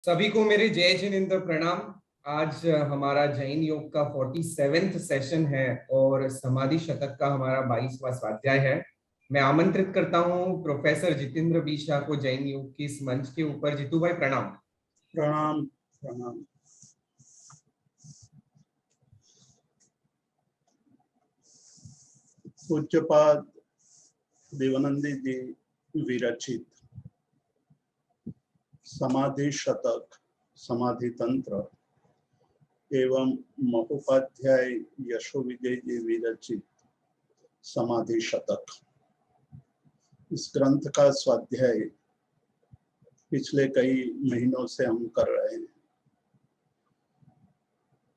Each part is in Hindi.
सभी को मेरे जय जिनेन्द्र प्रणाम। आज हमारा जैन योग का 47वां सेशन है और समाधि शतक का हमारा 22वां स्वाध्याय है। मैं आमंत्रित करता हूं प्रोफेसर जितेंद्र बी शाह को जैन योग के इस मंच के ऊपर। जितू भाई प्रणाम। प्रणाम प्रणाम। पूज्यपाद देवानंदी जी विरचित समाधि शतक, समाधि तंत्र एवं महोपाध्याय यशोविजय जी विरचित समाधि शतक, इस ग्रंथ का स्वाध्याय पिछले कई महीनों से हम कर रहे हैं।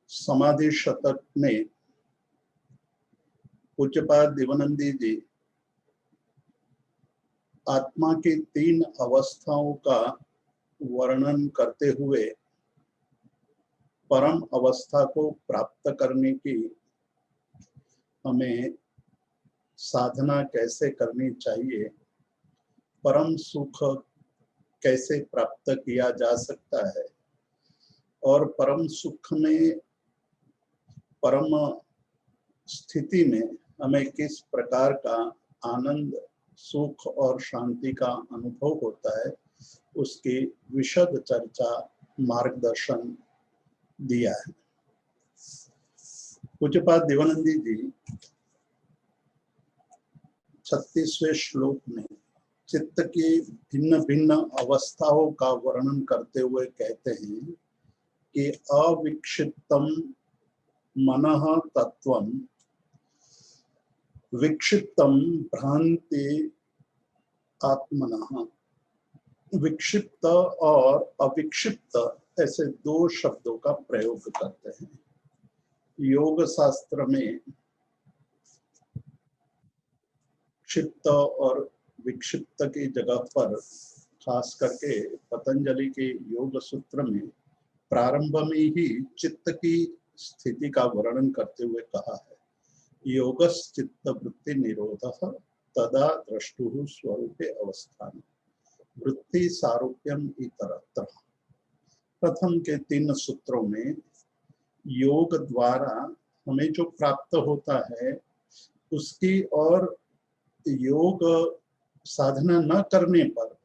समाधि शतक में पूज्यपाद देवानंदी जी आत्मा की 3 अवस्थाओं का वर्णन करते हुए परम अवस्था को प्राप्त करने की हमें साधना कैसे करनी चाहिए, परम सुख कैसे प्राप्त किया जा सकता है और परम सुख में, परम स्थिति में हमें किस प्रकार का आनंद, सुख और शांति का अनुभव होता है, उसकी विशद चर्चा, मार्गदर्शन दिया है। पूज्यपाद देवानंदी जी 36वें श्लोक में चित्त की भिन्न भिन्न अवस्थाओं का वर्णन करते हुए कहते हैं कि अविक्षिप्तम मनः तत्वम विक्षिप्तम भ्रांति आत्मनः। विक्षिप्त और अविक्षिप्त ऐसे 2 शब्दों का प्रयोग करते हैं। योग शास्त्र में क्षिप्त और विक्षिप्त की जगह पर, खास करके पतंजलि के योग सूत्र में प्रारंभ में ही चित्त की स्थिति का वर्णन करते हुए कहा है, योगश्चित्त वृत्ति निरोधः तदा द्रष्टुः स्वरूपे अवस्थान वृत्ति सारूप्यम इतरत्र। प्रथम के 3 सूत्रों में योग द्वारा हमें जो प्राप्त होता है उसकी और योग साधना न करने पर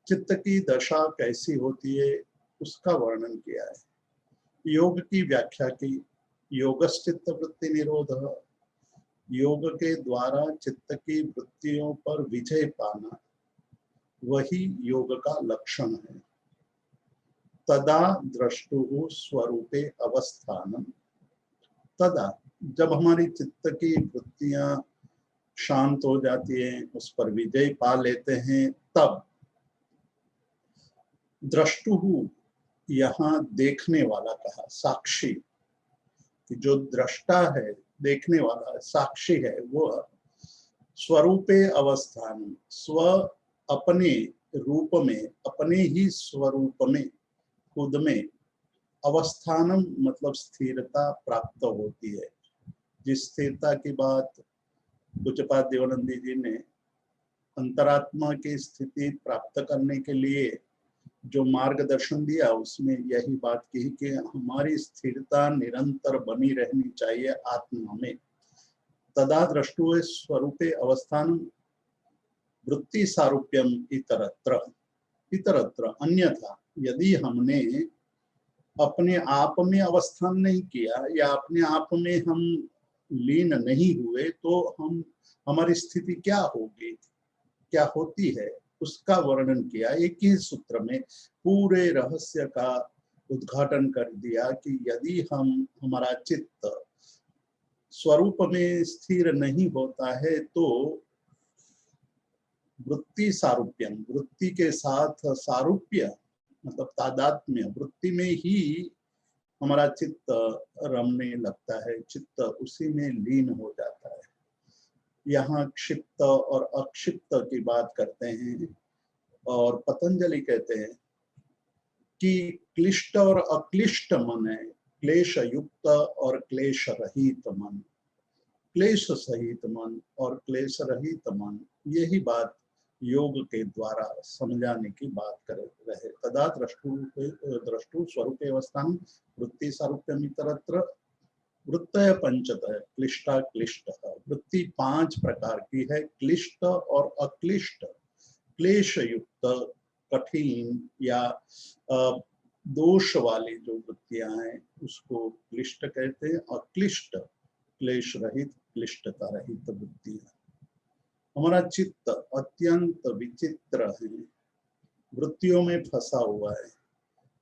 चित्त की दशा कैसी होती है उसका वर्णन किया है। योग की व्याख्या की, योगश्चित्त वृत्ति निरोधः, योग के द्वारा चित्त की वृत्तियों पर विजय पाना वही योग का लक्षण है। तदा द्रष्टुः स्वरूपे अवस्थानम, तदा जब हमारी चित्त की वृत्तियां शांत हो जाती हैं, उस पर विजय पा लेते हैं, तब द्रष्टुः यहाँ देखने वाला कहा, साक्षी, जो दृष्टा है, देखने वाला साक्षी है, वो स्वरूपे अवस्थान, स्व अपने रूप में, अपने ही स्वरूप में, खुद में, अवस्थानम मतलब स्थिरता प्राप्त होती है। जिस स्थिरता की बात पूज्यपाद देवानंदी जी ने अंतरात्मा की स्थिति प्राप्त करने के लिए जो मार्गदर्शन दिया, उसमें यही बात की कि हमारी स्थिरता निरंतर बनी रहनी चाहिए आत्मा में। तदा द्रष्टुः स्वरूपे अवस्थान वृत्ति सारूप्यम इतरत्र, इतरत्र अन्यथा यदि हमने अपने आप में अवस्थान नहीं किया या अपने आप में हम लीन नहीं हुए तो हमारी स्थिति क्या होगी, क्या होती है, उसका वर्णन किया। एक ही सूत्र में पूरे रहस्य का उद्घाटन कर दिया कि यदि हमारा चित्त स्वरूप में स्थिर नहीं होता है तो वृत्ति सारूप्यम, वृत्ति के साथ सारूप्य मतलब तादात्म्य, वृत्ति में ही हमारा चित्त रमने लगता है, चित्त उसी में लीन हो जाता है। यहाँ क्षिप्त और अक्षिप्त की बात करते हैं और पतंजलि कहते हैं कि क्लिष्ट और अक्लिष्ट मन है, क्लेश युक्त और क्लेश रहित मन, क्लेश सहित मन और क्लेश रहित मन, यही बात योग के द्वारा समझाने की बात कर रहे। तदा द्रष्टु स्वरूपे अवस्थान वृत्ति सारूप्यमितरत्र वृत्तय पंचतः क्लिष्टा क्लिष्ट। वृत्ति 5 प्रकार की है, क्लिष्ट और अक्लिष्ट। क्लेश युक्त, कठिन या दोष वाली जो वृत्तियां हैं उसको क्लिष्ट कहते हैं। अक्लिष्ट क्लेश रहित, क्लिष्टता रहित वृत्तियां। हमारा चित्त अत्यंत विचित्र है, वृत्तियों में फंसा हुआ है।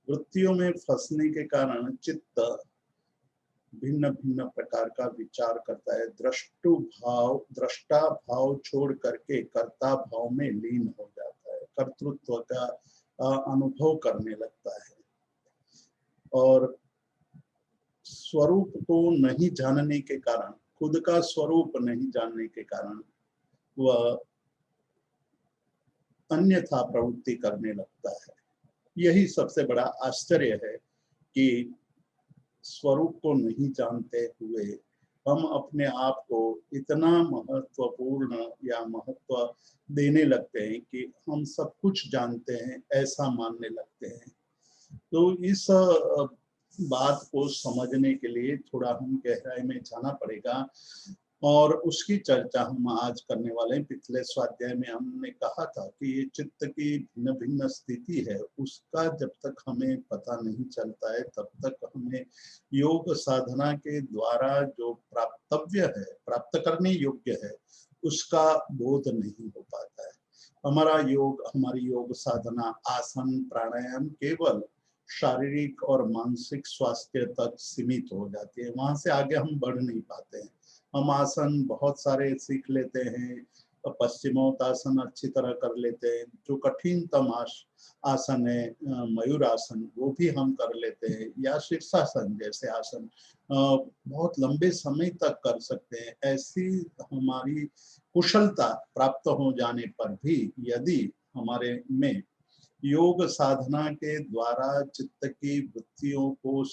वृत्तियों में फंसने के कारण चित्त भिन्न भिन्न प्रकार का विचार करता है। दृष्टा भाव छोड़ करके कर्ता भाव में लीन हो जाता है, कर्तृत्व का अनुभव करने लगता है। और स्वरूप को नहीं जानने के कारण, खुद का स्वरूप नहीं जानने के कारण वह अन्यथा प्रवृत्ति करने लगता है। यही सबसे बड़ा आश्चर्य है कि स्वरूप को नहीं जानते हुए हम अपने आप को इतना महत्वपूर्ण या महत्व देने लगते हैं कि हम सब कुछ जानते हैं ऐसा मानने लगते हैं। तो इस बात को समझने के लिए थोड़ा हम गहराई में जाना पड़ेगा और उसकी चर्चा हम आज करने वाले हैं। पिछले स्वाध्याय में हमने कहा था कि ये चित्त की भिन्न भिन्न स्थिति है, उसका जब तक हमें पता नहीं चलता है तब तक हमें योग साधना के द्वारा जो प्राप्तव्य है, प्राप्त करने योग्य है, उसका बोध नहीं हो पाता है। हमारी योग साधना आसन प्राणायाम केवल शारीरिक और मानसिक स्वास्थ्य तक सीमित हो जाती है, वहां से आगे हम बढ़ नहीं पाते हैं। हम आसन बहुत सारे सीख लेते हैं, पश्चिमोत्तासन अच्छी तरह कर लेते हैं, जो कठिनतम आसन है मयूर आसन वो भी हम कर लेते हैं, या शीर्षासन जैसे आसन बहुत लंबे समय तक कर सकते हैं। ऐसी हमारी कुशलता प्राप्त हो जाने पर भी यदि हमारे में योग साधना के द्वारा चित्त की वृत्तियों को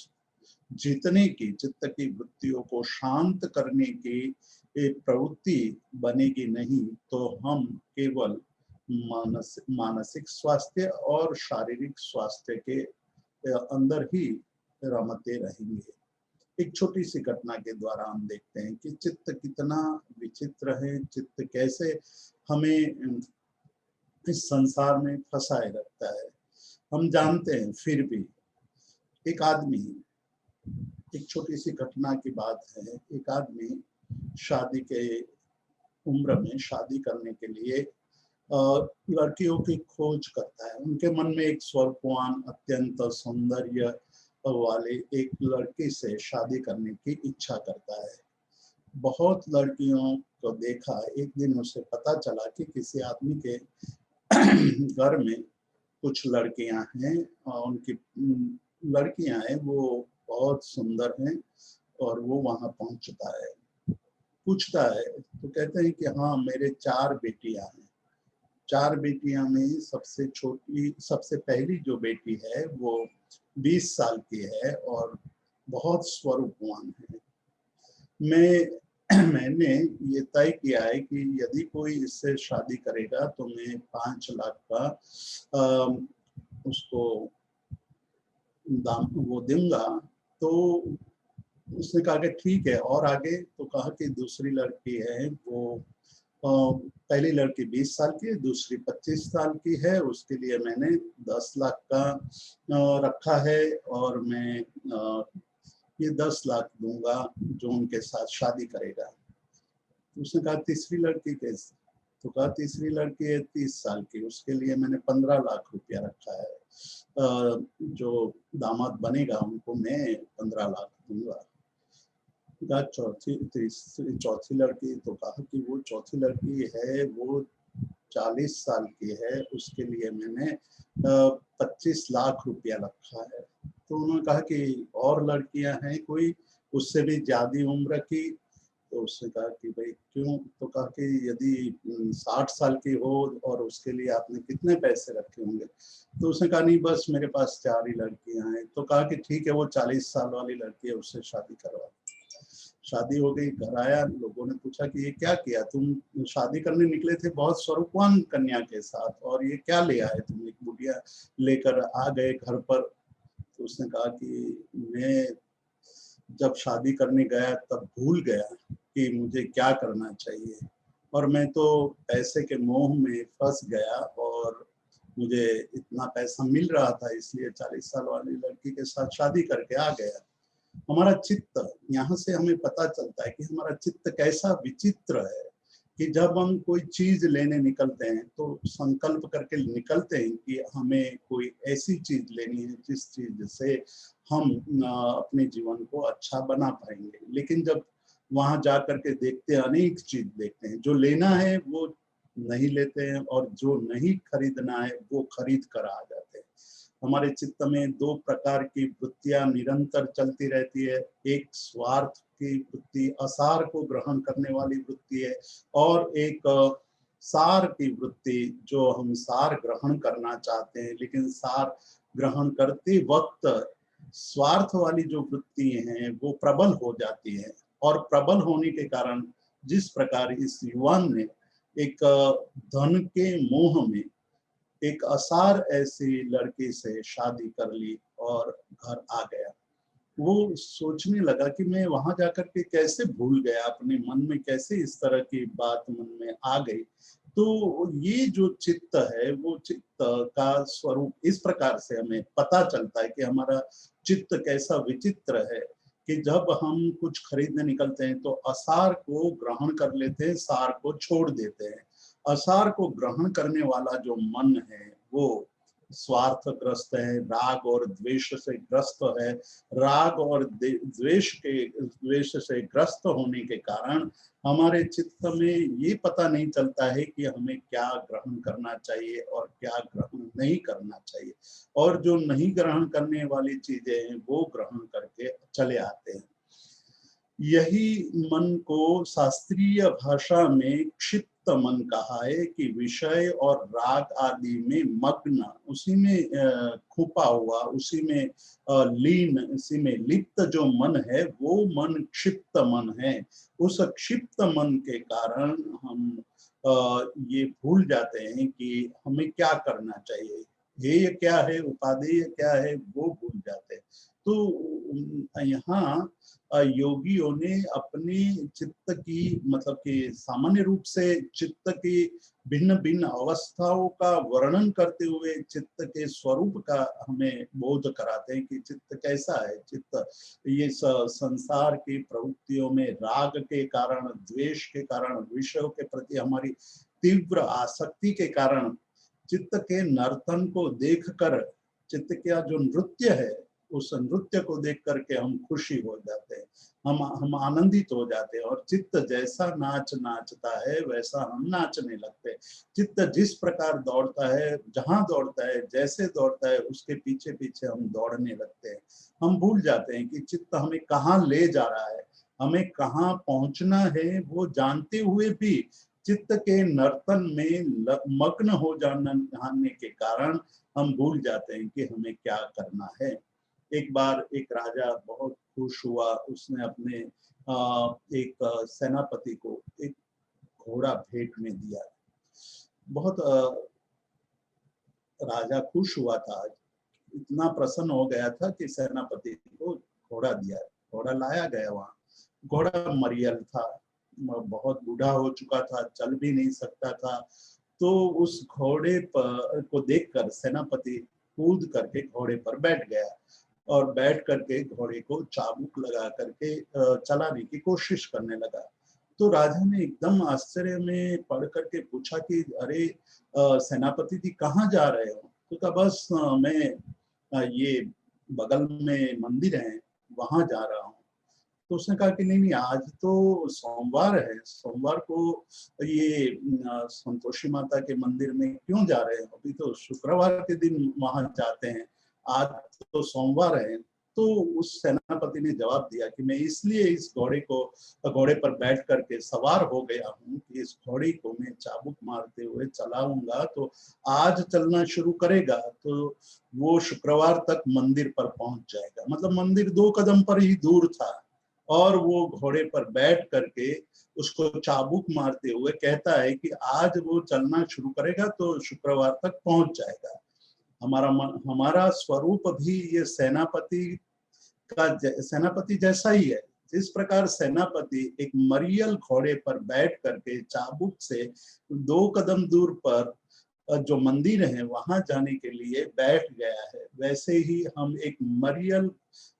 जीतने की, चित्त की वृत्तियों को शांत करने की एक प्रवृत्ति बनेगी नहीं, तो हम केवल मानसिक स्वास्थ्य और शारीरिक स्वास्थ्य के अंदर ही रमते रहेंगे। एक छोटी सी घटना के द्वारा हम देखते हैं कि चित्त कितना विचित्र है, चित्त कैसे हमें इस संसार में फंसाए रखता है। हम जानते हैं फिर भी एक आदमी, एक छोटी सी घटना की बात है, एक आदमी शादी के उम्र में शादी करने के लिए लड़कियों की खोज करता है। उनके मन में एक स्वरूपवान अत्यंत सौंदर्य वाले एक लड़की से शादी करने की इच्छा करता है। बहुत लड़कियों को देखा, एक दिन उसे पता चला कि किसी आदमी के घर में कुछ लड़कियां हैं, उनकी लड़कियां हैं वो बहुत सुंदर हैं, और वो वहां पहुंचता है, पूछता है तो कहते हैं कि हाँ मेरे 4 बेटियां हैं। 4 बेटियां में सबसे छोटी, सबसे पहली जो बेटी है वो 20 साल की है और बहुत स्वरूपवान है। मैंने ये तय किया है कि यदि कोई इससे शादी करेगा तो मैं 5 लाख का उसको दाम वो दूंगा। तो उसने कहा कि ठीक है, और आगे तो कहा कि दूसरी लड़की है वो पहली लड़की 20 साल की है, दूसरी 25 साल की है, उसके लिए मैंने 10 लाख का रखा है और मैं ये 10 लाख दूंगा जो उनके साथ शादी करेगा। उसने कहा तीसरी लड़की कैसे? तो कहा तीसरी लड़की है 30 साल की, उसके लिए मैंने 15 लाख रुपया रखा है, जो दामाद बनेगा उनको मैं 15 लाख दूंगा। चौथी लड़की, तो कहा कि वो चौथी लड़की है वो 40 साल की है, उसके लिए मैंने 25 लाख रुपया रखा है। तो उन्होंने कहा कि और लड़कियां हैं कोई उससे भी ज्यादा उम्र की? तो उसने कहा कि भाई क्यों? तो कहा कि यदि 60 साल की हो और उसके लिए आपने कितने पैसे रखे होंगे? तो उसने कहा नहीं बस मेरे पास 4 ही लड़कियां हैं। तो कहा कि ठीक है वो 40 साल वाली लड़की है, उससे शादी करवा। शादी हो गई, घर आया, लोगों ने पूछा कि ये क्या किया, तुम शादी करने निकले थे बहुत स्वरूपवान कन्या के साथ और ये क्या ले आए तुम, एक बुढ़िया लेकर आ गए घर पर। तो उसने कहा कि मैं जब शादी करने गया तब भूल गया कि मुझे क्या करना चाहिए, और मैं तो पैसे के मोह में फंस गया और मुझे इतना पैसा मिल रहा था इसलिए 40 साल वाली लड़की के साथ शादी करके आ गया। हमारा चित्त, यहाँ से हमें पता चलता है कि हमारा चित्त कैसा विचित्र है कि जब हम कोई चीज लेने निकलते हैं तो संकल्प करके निकलते हैं कि हमें कोई ऐसी चीज लेनी है जिस चीज से हम अपने जीवन को अच्छा बना पाएंगे। लेकिन जब वहां जा करके देखते हैं, अनेक चीज देखते हैं, जो लेना है वो नहीं लेते हैं और जो नहीं खरीदना है वो खरीद कर आ जाते हैं। हमारे चित्त में दो प्रकार की वृत्तियां निरंतर चलती रहती है। एक स्वार्थ की वृत्ति, असार को ग्रहण करने वाली वृत्ति है, और एक सार की वृत्ति, जो हम सार ग्रहण करना चाहते हैं लेकिन सार ग्रहण करते वक्त स्वार्थ वाली जो वृत्ति हैं वो प्रबल हो जाती है। और प्रबल होने के कारण जिस प्रकार इस युवान ने एक धन के मोह में एक असार ऐसी लड़की से शादी कर ली और घर आ गया, वो सोचने लगा कि मैं वहां जाकर के कैसे भूल गया, अपने मन में कैसे इस तरह की बात मन में आ गई। तो ये जो चित्त है वो चित्त का स्वरूप इस प्रकार से हमें पता चलता है कि हमारा चित्त कैसा विचित्र है कि जब हम कुछ खरीदने निकलते हैं तो असार को ग्रहण कर लेते हैं, सार को छोड़ देते हैं। असार को ग्रहण करने वाला जो मन है वो स्वार्थग्रस्त है, राग और द्वेष से ग्रस्त है। राग और द्वेष से ग्रस्त होने के कारण हमारे चित्त में ये पता नहीं चलता है कि हमें क्या ग्रहण करना चाहिए और क्या ग्रहण नहीं करना चाहिए, और जो नहीं ग्रहण करने वाली चीजें हैं वो ग्रहण करके चले आते हैं। यही मन को शास्त्रीय भाषा में क्षिप्त मन कहा है कि विषय और राग आदि में मग्न, उसी में खुपा हुआ, उसी में लीन, इसी में लिप्त जो मन है वो मन क्षिप्त मन है। उस क्षिप्त मन के कारण हम ये भूल जाते हैं कि हमें क्या करना चाहिए, ध्येय क्या है, उपादेय क्या है, वो भूल जाते हैं। तो यहाँ योगियों ने अपनी चित्त की, मतलब कि सामान्य रूप से चित्त की भिन्न भिन्न अवस्थाओं का वर्णन करते हुए चित्त के स्वरूप का हमें बोध कराते हैं कि चित्त कैसा है। चित्त ये संसार की प्रवृत्तियों में राग के कारण, द्वेष के कारण, विषयों के प्रति हमारी तीव्र आसक्ति के कारण चित्त के नर्तन को देखकर, चित्त का जो नृत्य है उस नृत्य को देख करके हम खुशी हो जाते हैं, हम आनंदित हो जाते हैं, और चित्त जैसा नाच नाचता है वैसा हम नाचने लगते हैं। चित्त जिस प्रकार दौड़ता है, जहां दौड़ता है, जैसे दौड़ता है, उसके पीछे पीछे हम दौड़ने लगते हैं। हम भूल जाते हैं कि चित्त हमें कहाँ ले जा रहा है, हमें कहाँ पहुंचना है, वो जानते हुए भी चित्त के नर्तन में मग्न हो जाने के कारण हम भूल जाते हैं कि हमें क्या करना है। एक बार एक राजा बहुत खुश हुआ, उसने अपने एक सेनापति को एक घोड़ा भेंट में दिया। बहुत राजा खुश हुआ था, इतना प्रसन्न हो गया था कि सेनापति को घोड़ा दिया। घोड़ा लाया गया, वहाँ घोड़ा मरियल था, बहुत बूढ़ा हो चुका था, चल भी नहीं सकता था। तो उस घोड़े पर को देखकर सेनापति कूद करके घोड़े पर बैठ गया और बैठ करके घोड़े को चाबुक लगा करके चलाने की कोशिश करने लगा। तो राजा ने एकदम आश्चर्य में पढ़ करके पूछा कि अरे सेनापति जी कहाँ जा रहे हो? तो कहा बस मैं ये बगल में मंदिर है वहां जा रहा हूँ। तो उसने कहा कि नहीं नहीं, आज तो सोमवार है, सोमवार को ये संतोषी माता के मंदिर में क्यों जा रहे हो? अभी तो शुक्रवार के दिन वहां जाते हैं, आज तो सोमवार है। तो उस सेनापति ने जवाब दिया कि मैं इसलिए इस घोड़े पर बैठ करके सवार हो गया हूँ कि इस घोड़े को मैं चाबुक मारते हुए चलाऊंगा तो आज चलना शुरू करेगा तो वो शुक्रवार तक मंदिर पर पहुंच जाएगा। मतलब मंदिर 2 कदम पर ही दूर था और वो घोड़े पर बैठ करके उसको चाबुक मारते हुए कहता है कि आज वो चलना शुरू करेगा तो शुक्रवार तक पहुंच जाएगा। हमारा स्वरूप भी ये सेनापति जैसा ही है। जिस प्रकार सेनापति एक मरियल घोड़े पर बैठ करके चाबुक से 2 कदम दूर पर जो मंदिर है वहां जाने के लिए बैठ गया है, वैसे ही हम एक मरियल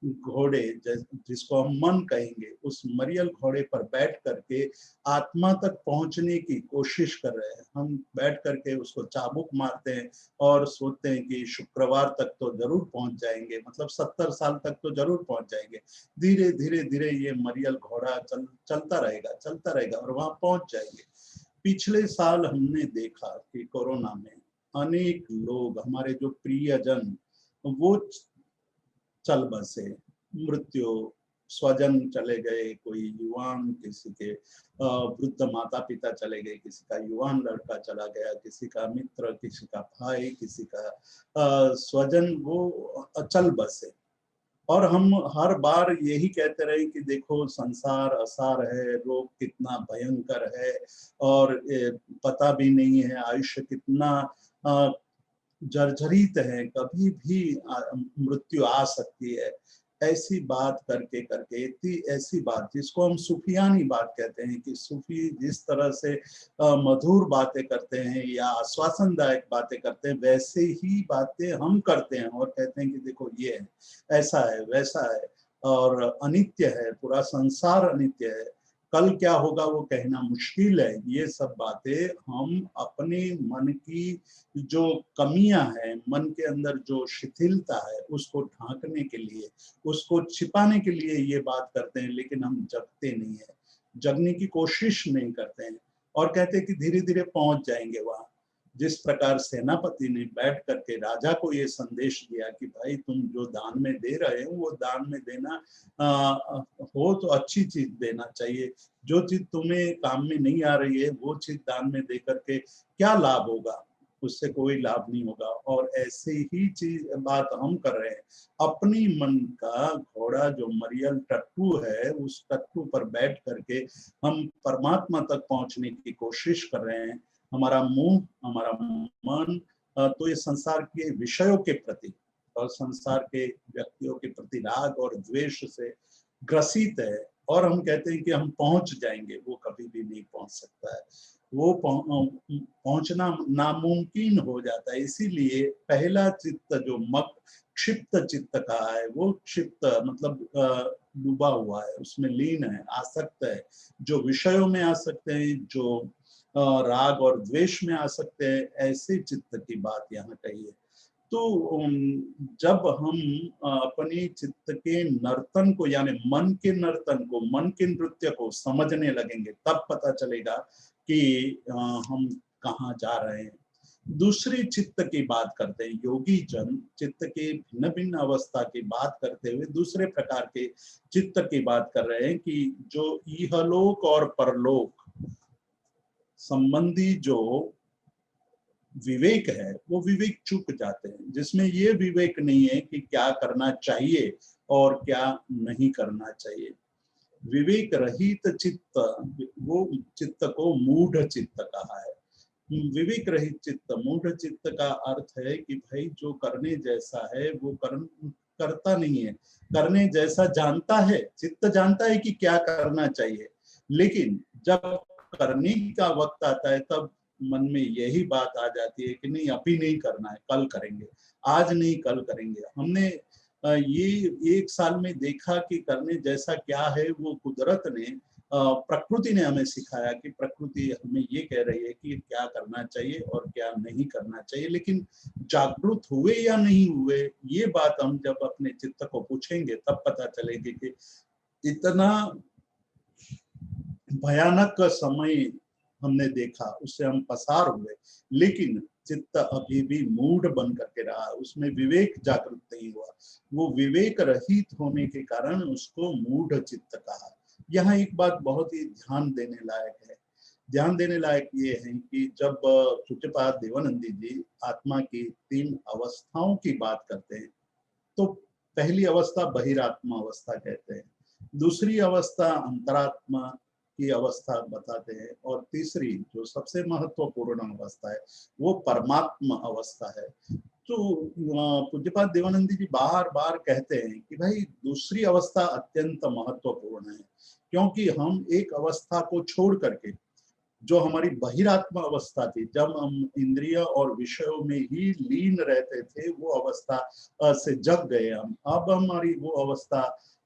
घोड़े जिसको हम मन कहेंगे, उस मरियल घोड़े पर बैठ करके आत्मा तक पहुंचने की कोशिश कर रहे हैं। हम बैठ करके उसको चाबुक मारते हैं और सोचते हैं कि शुक्रवार तक तो जरूर पहुंच जाएंगे, मतलब 70 साल तक तो जरूर पहुंच जाएंगे। धीरे धीरे धीरे ये मरियल घोड़ा चलता रहेगा और वहां पहुंच जाएंगे। पिछले साल हमने देखा कि कोरोना में अनेक लोग, हमारे जो प्रियजन, वो चल बसे, मृत्यु, स्वजन चले गए, कोई युवान, किसी के वृद्ध माता पिता चले गए, किसी का युवान लड़का चला गया, किसी का मित्र, किसी का भाई, किसी का स्वजन, वो चल बसे। और हम हर बार यही कहते रहे कि देखो संसार असार है, रोग कितना भयंकर है और पता भी नहीं है आयुष्य कितना जर्जरित है, कभी भी मृत्यु आ सकती है। ऐसी बात करके करके इतनी ऐसी बात जिसको हम सूफियानी बात कहते हैं कि सूफी जिस तरह से मधुर बातें करते हैं या आश्वासनदायक बातें करते हैं, वैसे ही बातें हम करते हैं और कहते हैं कि देखो ये है, ऐसा है, वैसा है और अनित्य है, पूरा संसार अनित्य है, कल क्या होगा वो कहना मुश्किल है। ये सब बातें हम अपने मन की जो कमियां हैं, मन के अंदर जो शिथिलता है, उसको ढांकने के लिए, उसको छिपाने के लिए ये बात करते हैं, लेकिन हम जगते नहीं है, जगने की कोशिश नहीं करते हैं और कहते हैं कि धीरे धीरे पहुंच जाएंगे वहां। जिस प्रकार सेनापति ने बैठ करके राजा को ये संदेश दिया कि भाई तुम जो दान में दे रहे हो वो दान में देना हो तो अच्छी चीज देना चाहिए, जो चीज तुम्हें काम में नहीं आ रही है वो चीज दान में दे करके क्या लाभ होगा, उससे कोई लाभ नहीं होगा। और ऐसे ही चीज बात हम कर रहे हैं, अपनी मन का घोड़ा जो मरियल टट्टू है, उस टट्टू पर बैठ करके हम परमात्मा तक पहुंचने की कोशिश कर रहे हैं। हमारा मुंह, हमारा मन तो ये संसार के विषयों के प्रति और संसार के व्यक्तियों के प्रति राग और द्वेष से ग्रसित है और हम कहते हैं कि हम पहुंच जाएंगे, वो कभी भी नहीं पहुंच सकता है, वो पहुंचना नामुमकिन हो जाता है। इसीलिए पहला चित्त जो मक क्षिप्त चित्त कहा है, वो क्षिप्त मतलब डूबा हुआ है, उसमें लीन है, आसक्त है, जो विषयों में आ सकते हैं, जो राग और द्वेष में आ सकते हैं, ऐसे चित्त की बात यहाँ कही है। तो जब हम अपने चित्त के नर्तन को, यानी मन के नर्तन को, मन के नृत्य को समझने लगेंगे, तब पता चलेगा कि हम कहाँ जा रहे हैं। दूसरी चित्त की बात करते हैं योगी जन, चित्त के भिन्न भिन्न अवस्था की बात करते हुए दूसरे प्रकार के चित्त की बात कर रहे हैं कि जो इहलोक और परलोक संबंधी जो विवेक है, वो विवेक चूक जाते हैं, जिसमें ये विवेक नहीं है कि क्या करना चाहिए और क्या नहीं करना चाहिए। विवेक रहित चित्त, वो चित्त को मूढ़ चित्त कहा है। विवेक रहित चित्त, मूढ़ चित्त का अर्थ है कि भाई जो करने जैसा है वो करता नहीं है, करने जैसा जानता है, चित्त जानता है कि क्या करना चाहिए, लेकिन जब करने का वक्त आता है तब मन में यही बात आ जाती है कि नहीं अभी नहीं करना है, कल करेंगे, आज नहीं कल करेंगे। हमने ये 1 साल में देखा कि करने जैसा क्या है वो कुदरत ने, प्रकृति ने हमें सिखाया कि प्रकृति हमें ये कह रही है कि क्या करना चाहिए और क्या नहीं करना चाहिए, लेकिन जागरूक हुए या नहीं हुए ये बात हम जब अपने चित्त को पूछेंगे तब पता चलेगी कि इतना भयानक समय हमने देखा, उससे हम पसार हुए, लेकिन चित्त अभी भी मूढ़ बन करके रहा, उसमें विवेक जागृत नहीं हुआ। वो विवेक रहित होने के कारण उसको मूढ़ चित्त कहा। यहाँ एक बात बहुत ही ध्यान देने लायक है, ध्यान देने लायक ये है कि जब पूज्यपाद देवानंदी जी आत्मा की 3 अवस्थाओं की बात करते हैं, तो पहली अवस्था बहिरात्मा अवस्था कहते हैं, दूसरी अवस्था अंतरात्मा की अवस्था बताते हैं, और तीसरी जो सबसे महत्वपूर्ण अवस्था है वो परमात्मा अवस्था है। तो पूज्यपाद देवानंद जी बार बार कहते हैं कि भाई दूसरी अवस्था अत्यंत महत्वपूर्ण है, क्योंकि हम एक अवस्था को छोड़ करके, जो हमारी बहिरात्मा अवस्था थी, जब हम इंद्रिय और विषयों में ही लीन रहते थे, वो अवस्था से जग गए हम। अब हमारी वो अवस्था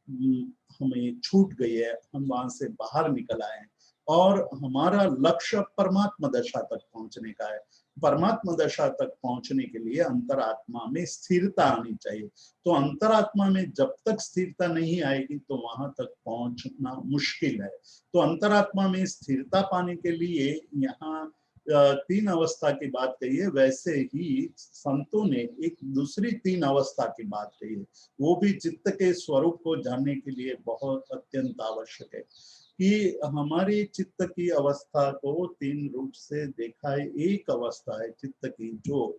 हमें छूट गई है, हम वहां से बाहर निकल आए हैं और हमारा लक्ष्य परमात्मा दशा तक पहुंचने का है। परमात्मा दशा तक पहुंचने के लिए अंतरात्मा में स्थिरता आनी चाहिए। तो अंतरात्मा में जब तक स्थिरता नहीं आएगी तो वहां तक पहुंचना मुश्किल है। तो अंतरात्मा में स्थिरता पाने के लिए यहाँ तीन अवस्था की बात कही है, वैसे ही संतों ने एक दूसरी तीन अवस्था की बात कही है, वो भी चित्त के स्वरूप को जानने के लिए बहुत अत्यंत आवश्यक है। कि हमारी चित्त की अवस्था को तीन रूप से देखा है। एक अवस्था है चित्त की, जो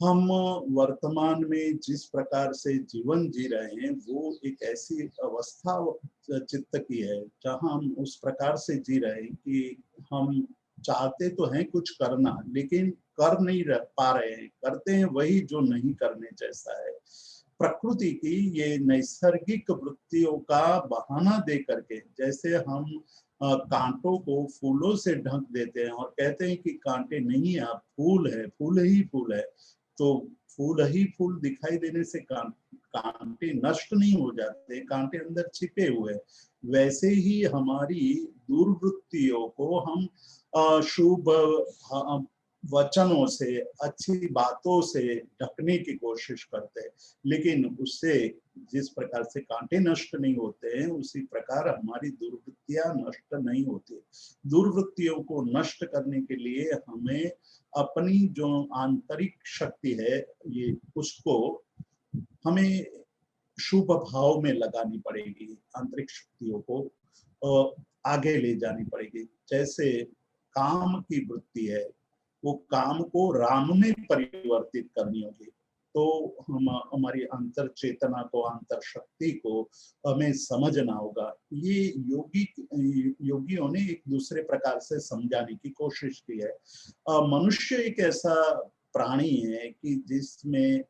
हम वर्तमान में जिस प्रकार से जीवन जी रहे हैं, वो एक ऐसी अवस्था चित्त की है जहां हम उस प्रकार से जी रहे हैं कि हम चाहते तो हैं कुछ करना, लेकिन कर नहीं पा रहे हैं, करते हैं वही जो नहीं करने जैसा है। प्रकृति की ये नैसर्गिक वृत्तियों का बहाना दे करके, जैसे हम कांटों को फूलों से ढक देते हैं और कहते हैं कि कांटे नहीं, आप फूल है, फूल ही फूल है, तो फूल ही फूल दिखाई देने से कांटे नष्ट नहीं हो जाते, कांटे अंदर छिपे हुए। वैसे ही हमारी दुर्वृत्तियों को हम शुभ वचनों से, अच्छी बातों से ढकने की कोशिश करते हैं, लेकिन उससे जिस प्रकार से कांटे नष्ट नहीं होते हैं, उसी प्रकार हमारी दुर्वृत्तियां नष्ट नहीं होती। दुर्वृत्तियों को नष्ट करने के लिए हमें अपनी जो आंतरिक शक्ति है, ये उसको हमें शुभ भाव में लगानी पड़ेगी, आंतरिक शक्तियों को आगे ले जानी पड़ेगी। जैसे काम की वृत्ति है, वो काम को राम में परिवर्तित करनी होगी। तो हम हमारी अंतर चेतना को, अंतर शक्ति को हमें समझना होगा। ये योगियों ने एक दूसरे प्रकार से समझाने की कोशिश की है। मनुष्य एक ऐसा प्राणी है कि जिसमें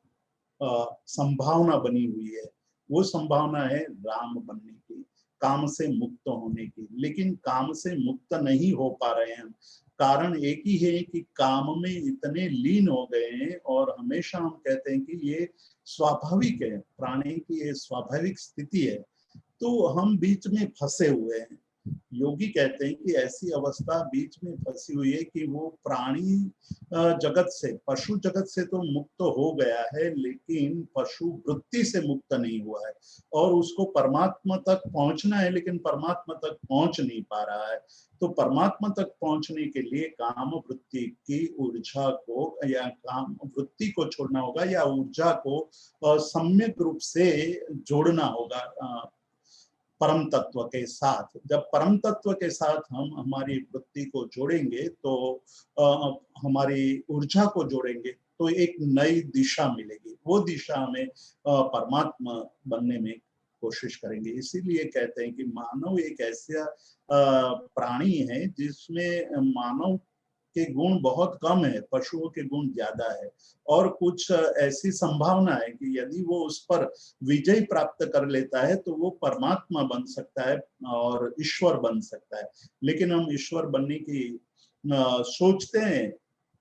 संभावना बनी हुई है। वो संभावना है राम बनने की, काम से मुक्त होने की, लेकिन काम से मुक्त नहीं हो पा रहे हैं। कारण एक ही है कि काम में इतने लीन हो गए हैं, और हमेशा हम कहते हैं कि ये स्वाभाविक है, प्राणी की ये स्वाभाविक स्थिति है, तो हम बीच में फंसे हुए हैं। योगी कहते हैं कि ऐसी अवस्था बीच में फंसी हुई है कि वो प्राणी जगत से, पशु जगत से तो मुक्त हो गया है, लेकिन पशु वृत्ति से मुक्त नहीं हुआ है, और उसको परमात्मा तक पहुंचना है, लेकिन परमात्मा तक पहुंच नहीं पा रहा है। तो परमात्मा तक पहुंचने के लिए काम वृत्ति की ऊर्जा को, या काम वृत्ति को छोड़ना होगा, या ऊर्जा को सम्यक रूप से जोड़ना होगा परम तत्व के साथ। जब परम तत्व के साथ हम हमारी वृत्ति को जोड़ेंगे, तो हमारी ऊर्जा को जोड़ेंगे, तो एक नई दिशा मिलेगी। वो दिशा हमें परमात्मा बनने में कोशिश करेंगे। इसीलिए कहते हैं कि मानव एक ऐसा प्राणी है जिसमें मानव के गुण बहुत कम है, पशुओं के गुण ज्यादा है, और कुछ ऐसी संभावना है कि यदि वो उस पर विजय प्राप्त कर लेता है तो वो परमात्मा बन सकता है और ईश्वर बन सकता है। लेकिन हम ईश्वर बनने की सोचते हैं,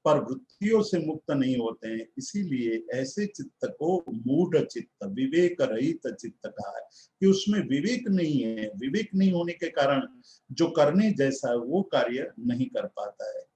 पर वृत्तियों से मुक्त नहीं होते हैं। इसीलिए ऐसे चित्त को मूढ़ चित्त, विवेक रहित चित्त कहा है, कि उसमें विवेक नहीं है। विवेक नहीं होने के कारण जो करने जैसा है वो कार्य नहीं कर पाता है।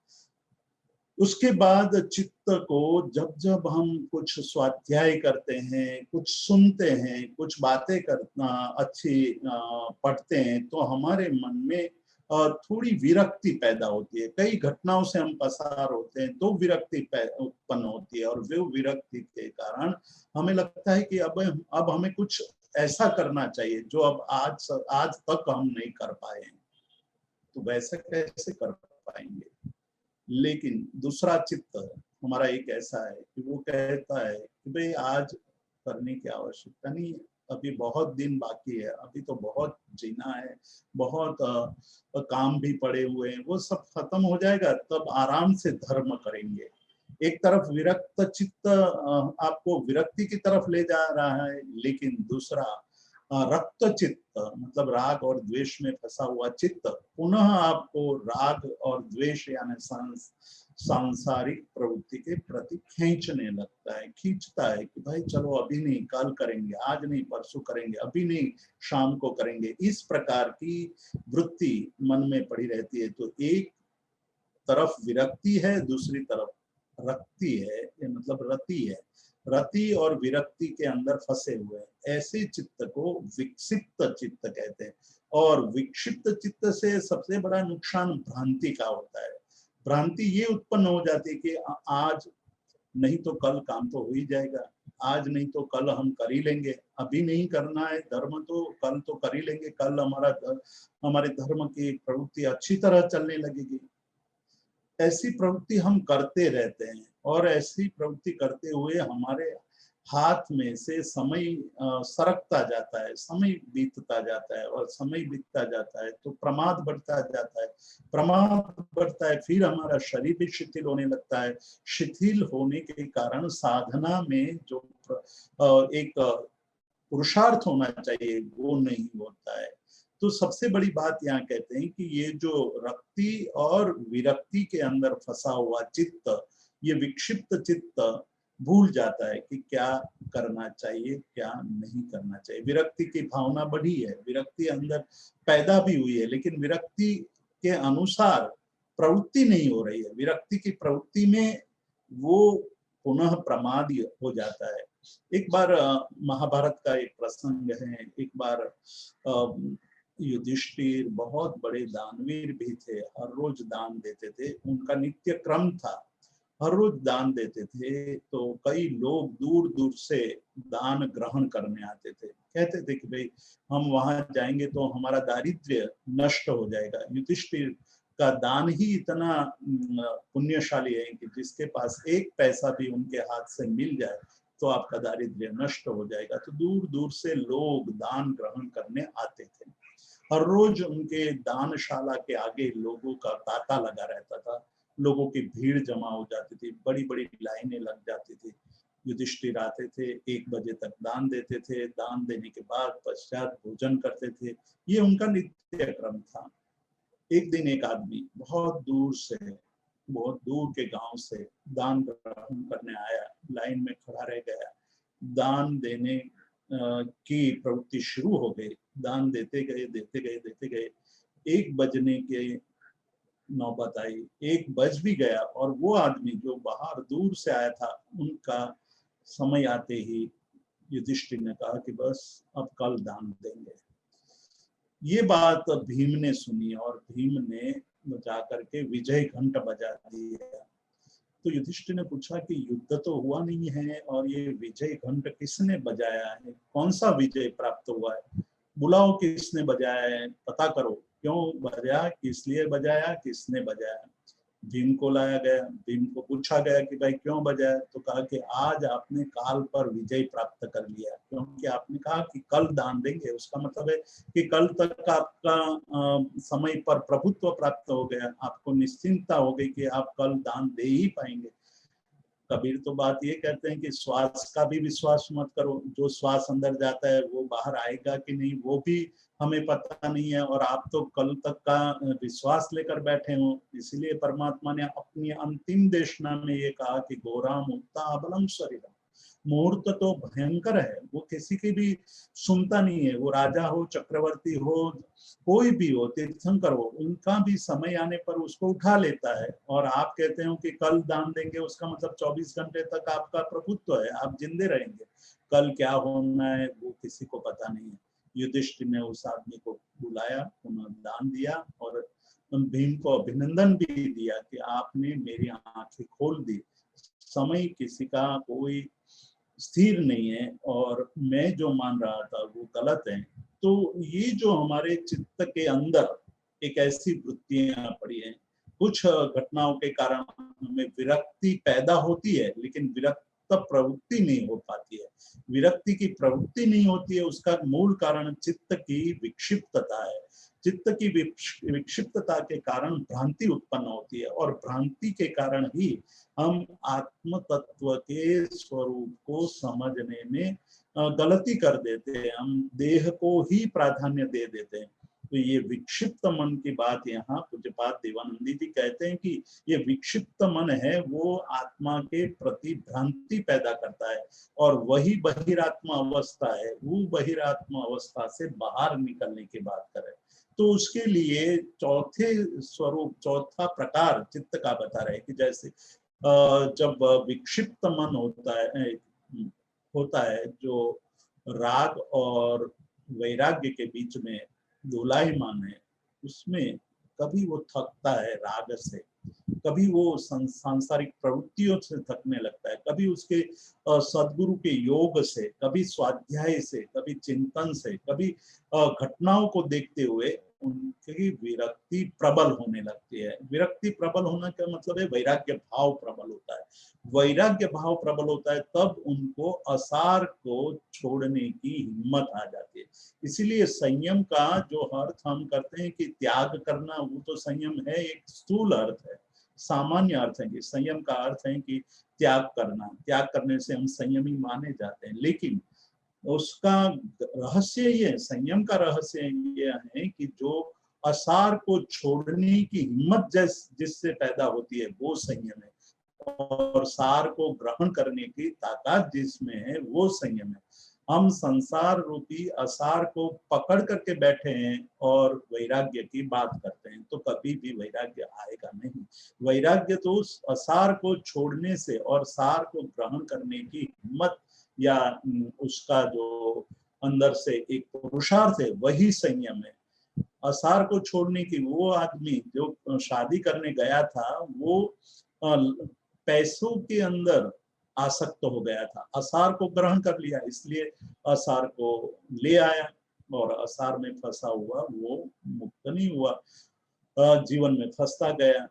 उसके बाद चित्त को जब जब हम कुछ स्वाध्याय करते हैं, कुछ सुनते हैं, कुछ बातें करना अच्छी पढ़ते हैं, तो हमारे मन में थोड़ी विरक्ति पैदा होती है। कई घटनाओं से हम पसार होते हैं तो विरक्ति उत्पन्न होती है, और वो विरक्ति के कारण हमें लगता है कि अब हमें कुछ ऐसा करना चाहिए जो अब आज तक हम नहीं कर पाए हैं। तो वैसा कैसे कर पाएंगे? लेकिन दूसरा चित्त हमारा एक ऐसा है कि वो कहता है कि भाई आज करने की आवश्यकता नहीं है, अभी बहुत दिन बाकी है, अभी तो बहुत जीना है, बहुत काम भी पड़े हुए हैं, वो सब खत्म हो जाएगा तब आराम से धर्म करेंगे। एक तरफ विरक्त चित्त आपको विरक्ति की तरफ ले जा रहा है, लेकिन दूसरा रक्त चित्त मतलब राग और द्वेष में फंसा हुआ चित्त पुनः आपको राग और द्वेष यानी सांसारिक प्रवृत्ति के प्रति खींचने लगता है, खींचता है कि भाई चलो अभी नहीं, कल करेंगे, आज नहीं परसों करेंगे, अभी नहीं शाम को करेंगे। इस प्रकार की वृत्ति मन में पड़ी रहती है। तो एक तरफ विरक्ति है, दूसरी तरफ रक्ति है, मतलब रति है। रति और विरक्ति के अंदर फंसे हुए हैं, ऐसे चित्त को विक्षिप्त चित्त कहते हैं। और विक्षिप्त चित्त से सबसे बड़ा नुकसान भ्रांति का होता है। भ्रांति ये उत्पन्न हो जाती है कि आज नहीं तो कल काम तो हो ही जाएगा, आज नहीं तो कल हम कर ही लेंगे, अभी नहीं करना है धर्म तो कल तो कर ही लेंगे, कल हमारे धर्म की प्रवृत्ति अच्छी तरह चलने लगेगी। ऐसी प्रवृत्ति हम करते रहते हैं और ऐसी प्रवृत्ति करते हुए हमारे हाथ में से समय सरकता जाता है, समय बीतता जाता है और समय बीतता जाता है तो प्रमाद बढ़ता जाता है, प्रमाद बढ़ता है, फिर हमारा शरीर भी शिथिल होने लगता है। शिथिल होने के कारण साधना में जो एक पुरुषार्थ होना चाहिए वो नहीं होता है। तो सबसे बड़ी बात यहाँ कहते हैं कि ये जो रक्ति और विरक्ति के अंदर फंसा हुआ चित्त, ये विक्षिप्त चित्त भूल जाता है कि क्या करना चाहिए क्या नहीं करना चाहिए। विरक्ति की भावना बढ़ी है, विरक्ति अंदर पैदा भी हुई है, लेकिन विरक्ति के अनुसार प्रवृत्ति नहीं हो रही है। विरक्ति की प्रवृत्ति में वो पुनः प्रमाद हो जाता है। एक बार महाभारत का एक प्रसंग है, एक बार युधिष्ठिर बहुत बड़े दानवीर भी थे, हर रोज दान देते थे, उनका नित्य क्रम था, हर रोज दान देते थे। तो कई लोग दूर दूर से दान ग्रहण करने आते थे, कहते थे कि भाई हम वहां जाएंगे तो हमारा दारिद्र्य नष्ट हो जाएगा। युधिष्ठिर का दान ही इतना पुण्यशाली है कि जिसके पास एक पैसा भी उनके हाथ से मिल जाए तो आपका दारिद्र्य नष्ट हो जाएगा। तो दूर दूर से लोग दान ग्रहण करने आते थे। हर रोज उनके दानशाला के आगे लोगों का तांता लगा रहता था, लोगों की भीड़ जमा हो जाती थी, बड़ी बड़ी लाइनें लग जाती थी। युधिष्ठिर आते थे, 1 बजे तक दान देते थे, दान देने के बाद पश्चात भोजन करते थे, ये उनका नित्य क्रम था। एक दिन एक आदमी बहुत दूर के गांव से दान ग्रहण करने आया, लाइन में खड़ा रह गया, दान देने की प्रवृत्ति शुरू हो गई, दान देते गए 1 बजने के नौबत आई, 1 बज भी गया और वो आदमी जो बाहर दूर से आया था, उनका समय आते ही युधिष्ठिर ने कहा कि बस अब कल दान देंगे। ये बात भीम ने सुनी और भीम ने जाकर के विजय घंट बजा दिया। तो युधिष्ठिर ने पूछा कि युद्ध तो हुआ नहीं है और ये विजय घंट किसने बजाया है, कौन सा विजय प्राप्त हुआ है, बुलाओ किसने बजाया है, पता करो, क्यों बजाया, किस लिए बजाया, किसने बजाया। भीम को लाया गया, भीम को पूछा गया कि भाई क्यों बजाया, तो कहा कि आज आपने काल पर विजय प्राप्त कर लिया, क्योंकि आपने कहा कि कल दान देंगे, उसका मतलब है कि कल तक आपका समय पर प्रभुत्व प्राप्त हो गया, आपको निश्चिंतता हो गई कि आप कल दान दे ही पाएंगे। कबीर तो बात ये कहते हैं कि श्वास का भी विश्वास मत करो, जो श्वास अंदर जाता है वो बाहर आएगा कि नहीं वो भी हमें पता नहीं है, और आप तो कल तक का विश्वास लेकर बैठे हो। इसलिए परमात्मा ने अपनी अंतिम देशना में ये कहा कि घोरा मुक्ता अबलम शरीरम, मुहूर्त तो भयंकर है, वो किसी की भी सुनता नहीं है, वो राजा हो, चक्रवर्ती हो, कोई भी हो, तीर्थंकर हो, उनका भी समय आने पर उसको उठा लेता है। और आप कहते हो कि कल दान देंगे, उसका मतलब 24 घंटे तक आपका प्रभुत्व है, आप जिंदे रहेंगे, कल क्या होना है वो किसी को पता नहीं है। युधिष्ठिर ने उस आदमी को बुलाया, उन्होंने दान दिया और भीम को अभिनंदन भी दिया कि आपने मेरी आंखें खोल दी, समय किसी का कोई स्थिर नहीं है और मैं जो मान रहा था वो गलत है। तो ये जो हमारे चित्त के अंदर एक ऐसी वृत्तियां पड़ी हैं, कुछ घटनाओं के कारण हमें विरक्ति पैदा होती है, लेकिन तब प्रवृत्ति नहीं हो पाती है। विरक्ति की प्रवृत्ति नहीं होती है, उसका मूल कारण चित्त की विक्षिप्तता है। चित्त की विक्षिप्तता के कारण भ्रांति उत्पन्न होती है और भ्रांति के कारण ही हम आत्म तत्व के स्वरूप को समझने में गलती कर देते हैं। हम देह को ही प्राधान्य दे देते हैं। तो ये विक्षिप्त मन की बात यहाँ पूज्यपाद देवानंदी जी कहते हैं कि ये विक्षिप्त मन है वो आत्मा के प्रति भ्रांति पैदा करता है और वही बहिरात्मा अवस्था है। वो बहिरात्मा अवस्था से बाहर निकलने की बात करें तो उसके लिए चौथे स्वरूप, चौथा प्रकार चित्त का बता रहे कि जैसे जब विक्षिप्त मन होता है जो राग और वैराग्य के बीच में दोलायमान है, उसमें कभी वो थकता है राग से, कभी वो सांसारिक प्रवृत्तियों से थकने लगता है, कभी उसके सद्गुरु के योग से, कभी स्वाध्याय से, कभी चिंतन से, कभी घटनाओं को देखते हुए उनकी विरक्ति प्रबल होने लगती है। विरक्ति प्रबल होने का मतलब है वैराग्य भाव प्रबल होता है। वैराग्य भाव प्रबल होता है तब उनको आसार को छोड़ने की हिम्मत आ जाती है। इसीलिए संयम का जो अर्थ हम करते हैं कि त्याग करना, वो तो संयम है, एक स्थूल अर्थ है, सामान्य अर्थ है कि संयम का अर्थ है कि त्याग करना, त्याग करने से हम संयमी माने जाते हैं। लेकिन उसका रहस्य ये, संयम का रहस्य ये है कि जो आसार को छोड़ने की हिम्मत जिससे पैदा होती है वो संयम है, और सार को ग्रहण करने की ताकत जिसमें है वो संयम है। हम संसार रूपी आसार को पकड़ करके बैठे हैं और वैराग्य की बात करते हैं तो कभी भी वैराग्य आएगा नहीं। वैराग्य तो उस आसार को छोड़ने से और सार को ग्रहण करने की हिम्मत या उसका जो अंदर से एक पुरुषार्थ है वही संयम है। आसार को छोड़ने की, वो आदमी जो शादी करने गया था वो पैसों के अंदर आसक्त हो गया था, आसार को ग्रहण कर लिया, इसलिए आसार को ले आया और आसार में फंसा हुआ वो मुक्त नहीं हुआ, जीवन में फंसता गया।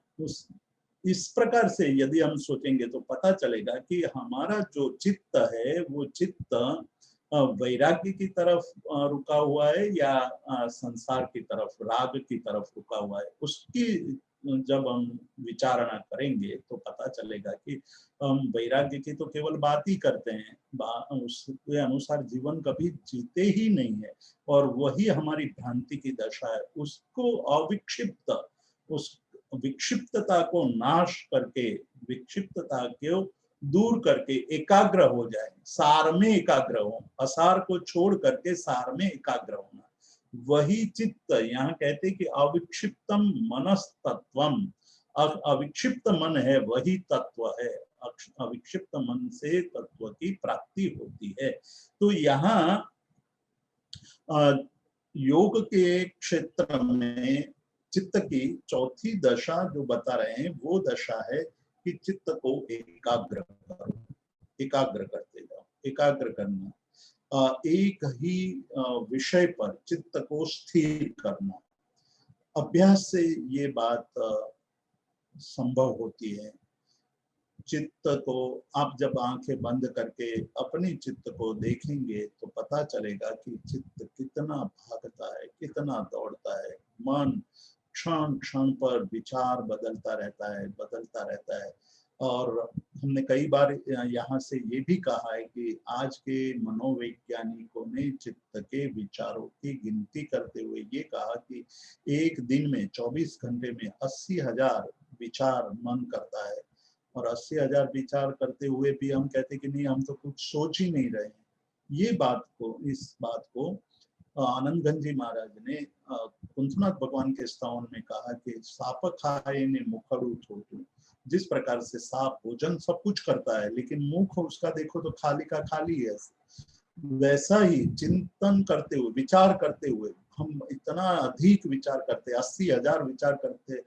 इस प्रकार से यदि हम सोचेंगे तो पता चलेगा कि हमारा जो चित्त है वो चित्त वैराग्य की तरफ रुका हुआ है या संसार की तरफ, राग की तरफ रुका हुआ है। उसकी जब हम विचारणा करेंगे तो पता चलेगा कि हम वैराग्य की तो केवल बात ही करते हैं, उसके अनुसार जीवन कभी जीते ही नहीं है और वही हमारी भ्रांति की दशा है। उसको अविक्षिप्त, उस विक्षिप्तता को नाश करके, विक्षिप्तता को दूर करके एकाग्र हो जाए, सार में एकाग्र हो, असार को छोड़ करके सार में एकाग्र होना, वही चित्त। यहाँ कहते कि अविक्षिप्तम मनस्तत्वम, अविक्षिप्त मन है वही तत्व है, अविक्षिप्त मन से तत्व की प्राप्ति होती है। तो यहाँ योग के क्षेत्र में चित्त की चौथी दशा जो बता रहे हैं वो दशा है कि चित्त को एकाग्र करो, एकाग्र करते जाओ। एकाग्र करना, एक ही विषय पर चित्त को स्थिर करना, अभ्यास से ये बात संभव होती है। चित्त को आप जब आंखें बंद करके अपने चित्त को देखेंगे तो पता चलेगा कि चित्त कितना भागता है, कितना दौड़ता है। मन क्षण क्षण पर विचार बदलता रहता है। और हमने कई बार यहाँ से ये भी कहा है कि आज के मनोवैज्ञानिकों ने चित्त के विचारों की गिनती करते हुए ये कहा कि एक दिन में 24 घंटे में 80,000 विचार मन करता है, और 80,000 विचार करते हुए भी हम कहते कि नहीं, हम तो कुछ सोच ही नहीं रहे हैं। ये इस बात को आनंद गंज जी महाराज ने कुंथनाथ भगवान के स्थावन में कहा कि साप खाए ने मुखड़ू थोटू। जिस प्रकार से सांप भोजन सब कुछ करता है लेकिन मुख उसका देखो तो खाली का खाली है, वैसा ही चिंतन करते हुए, विचार करते हुए हम इतना अधिक विचार करते, 80,000 विचार करते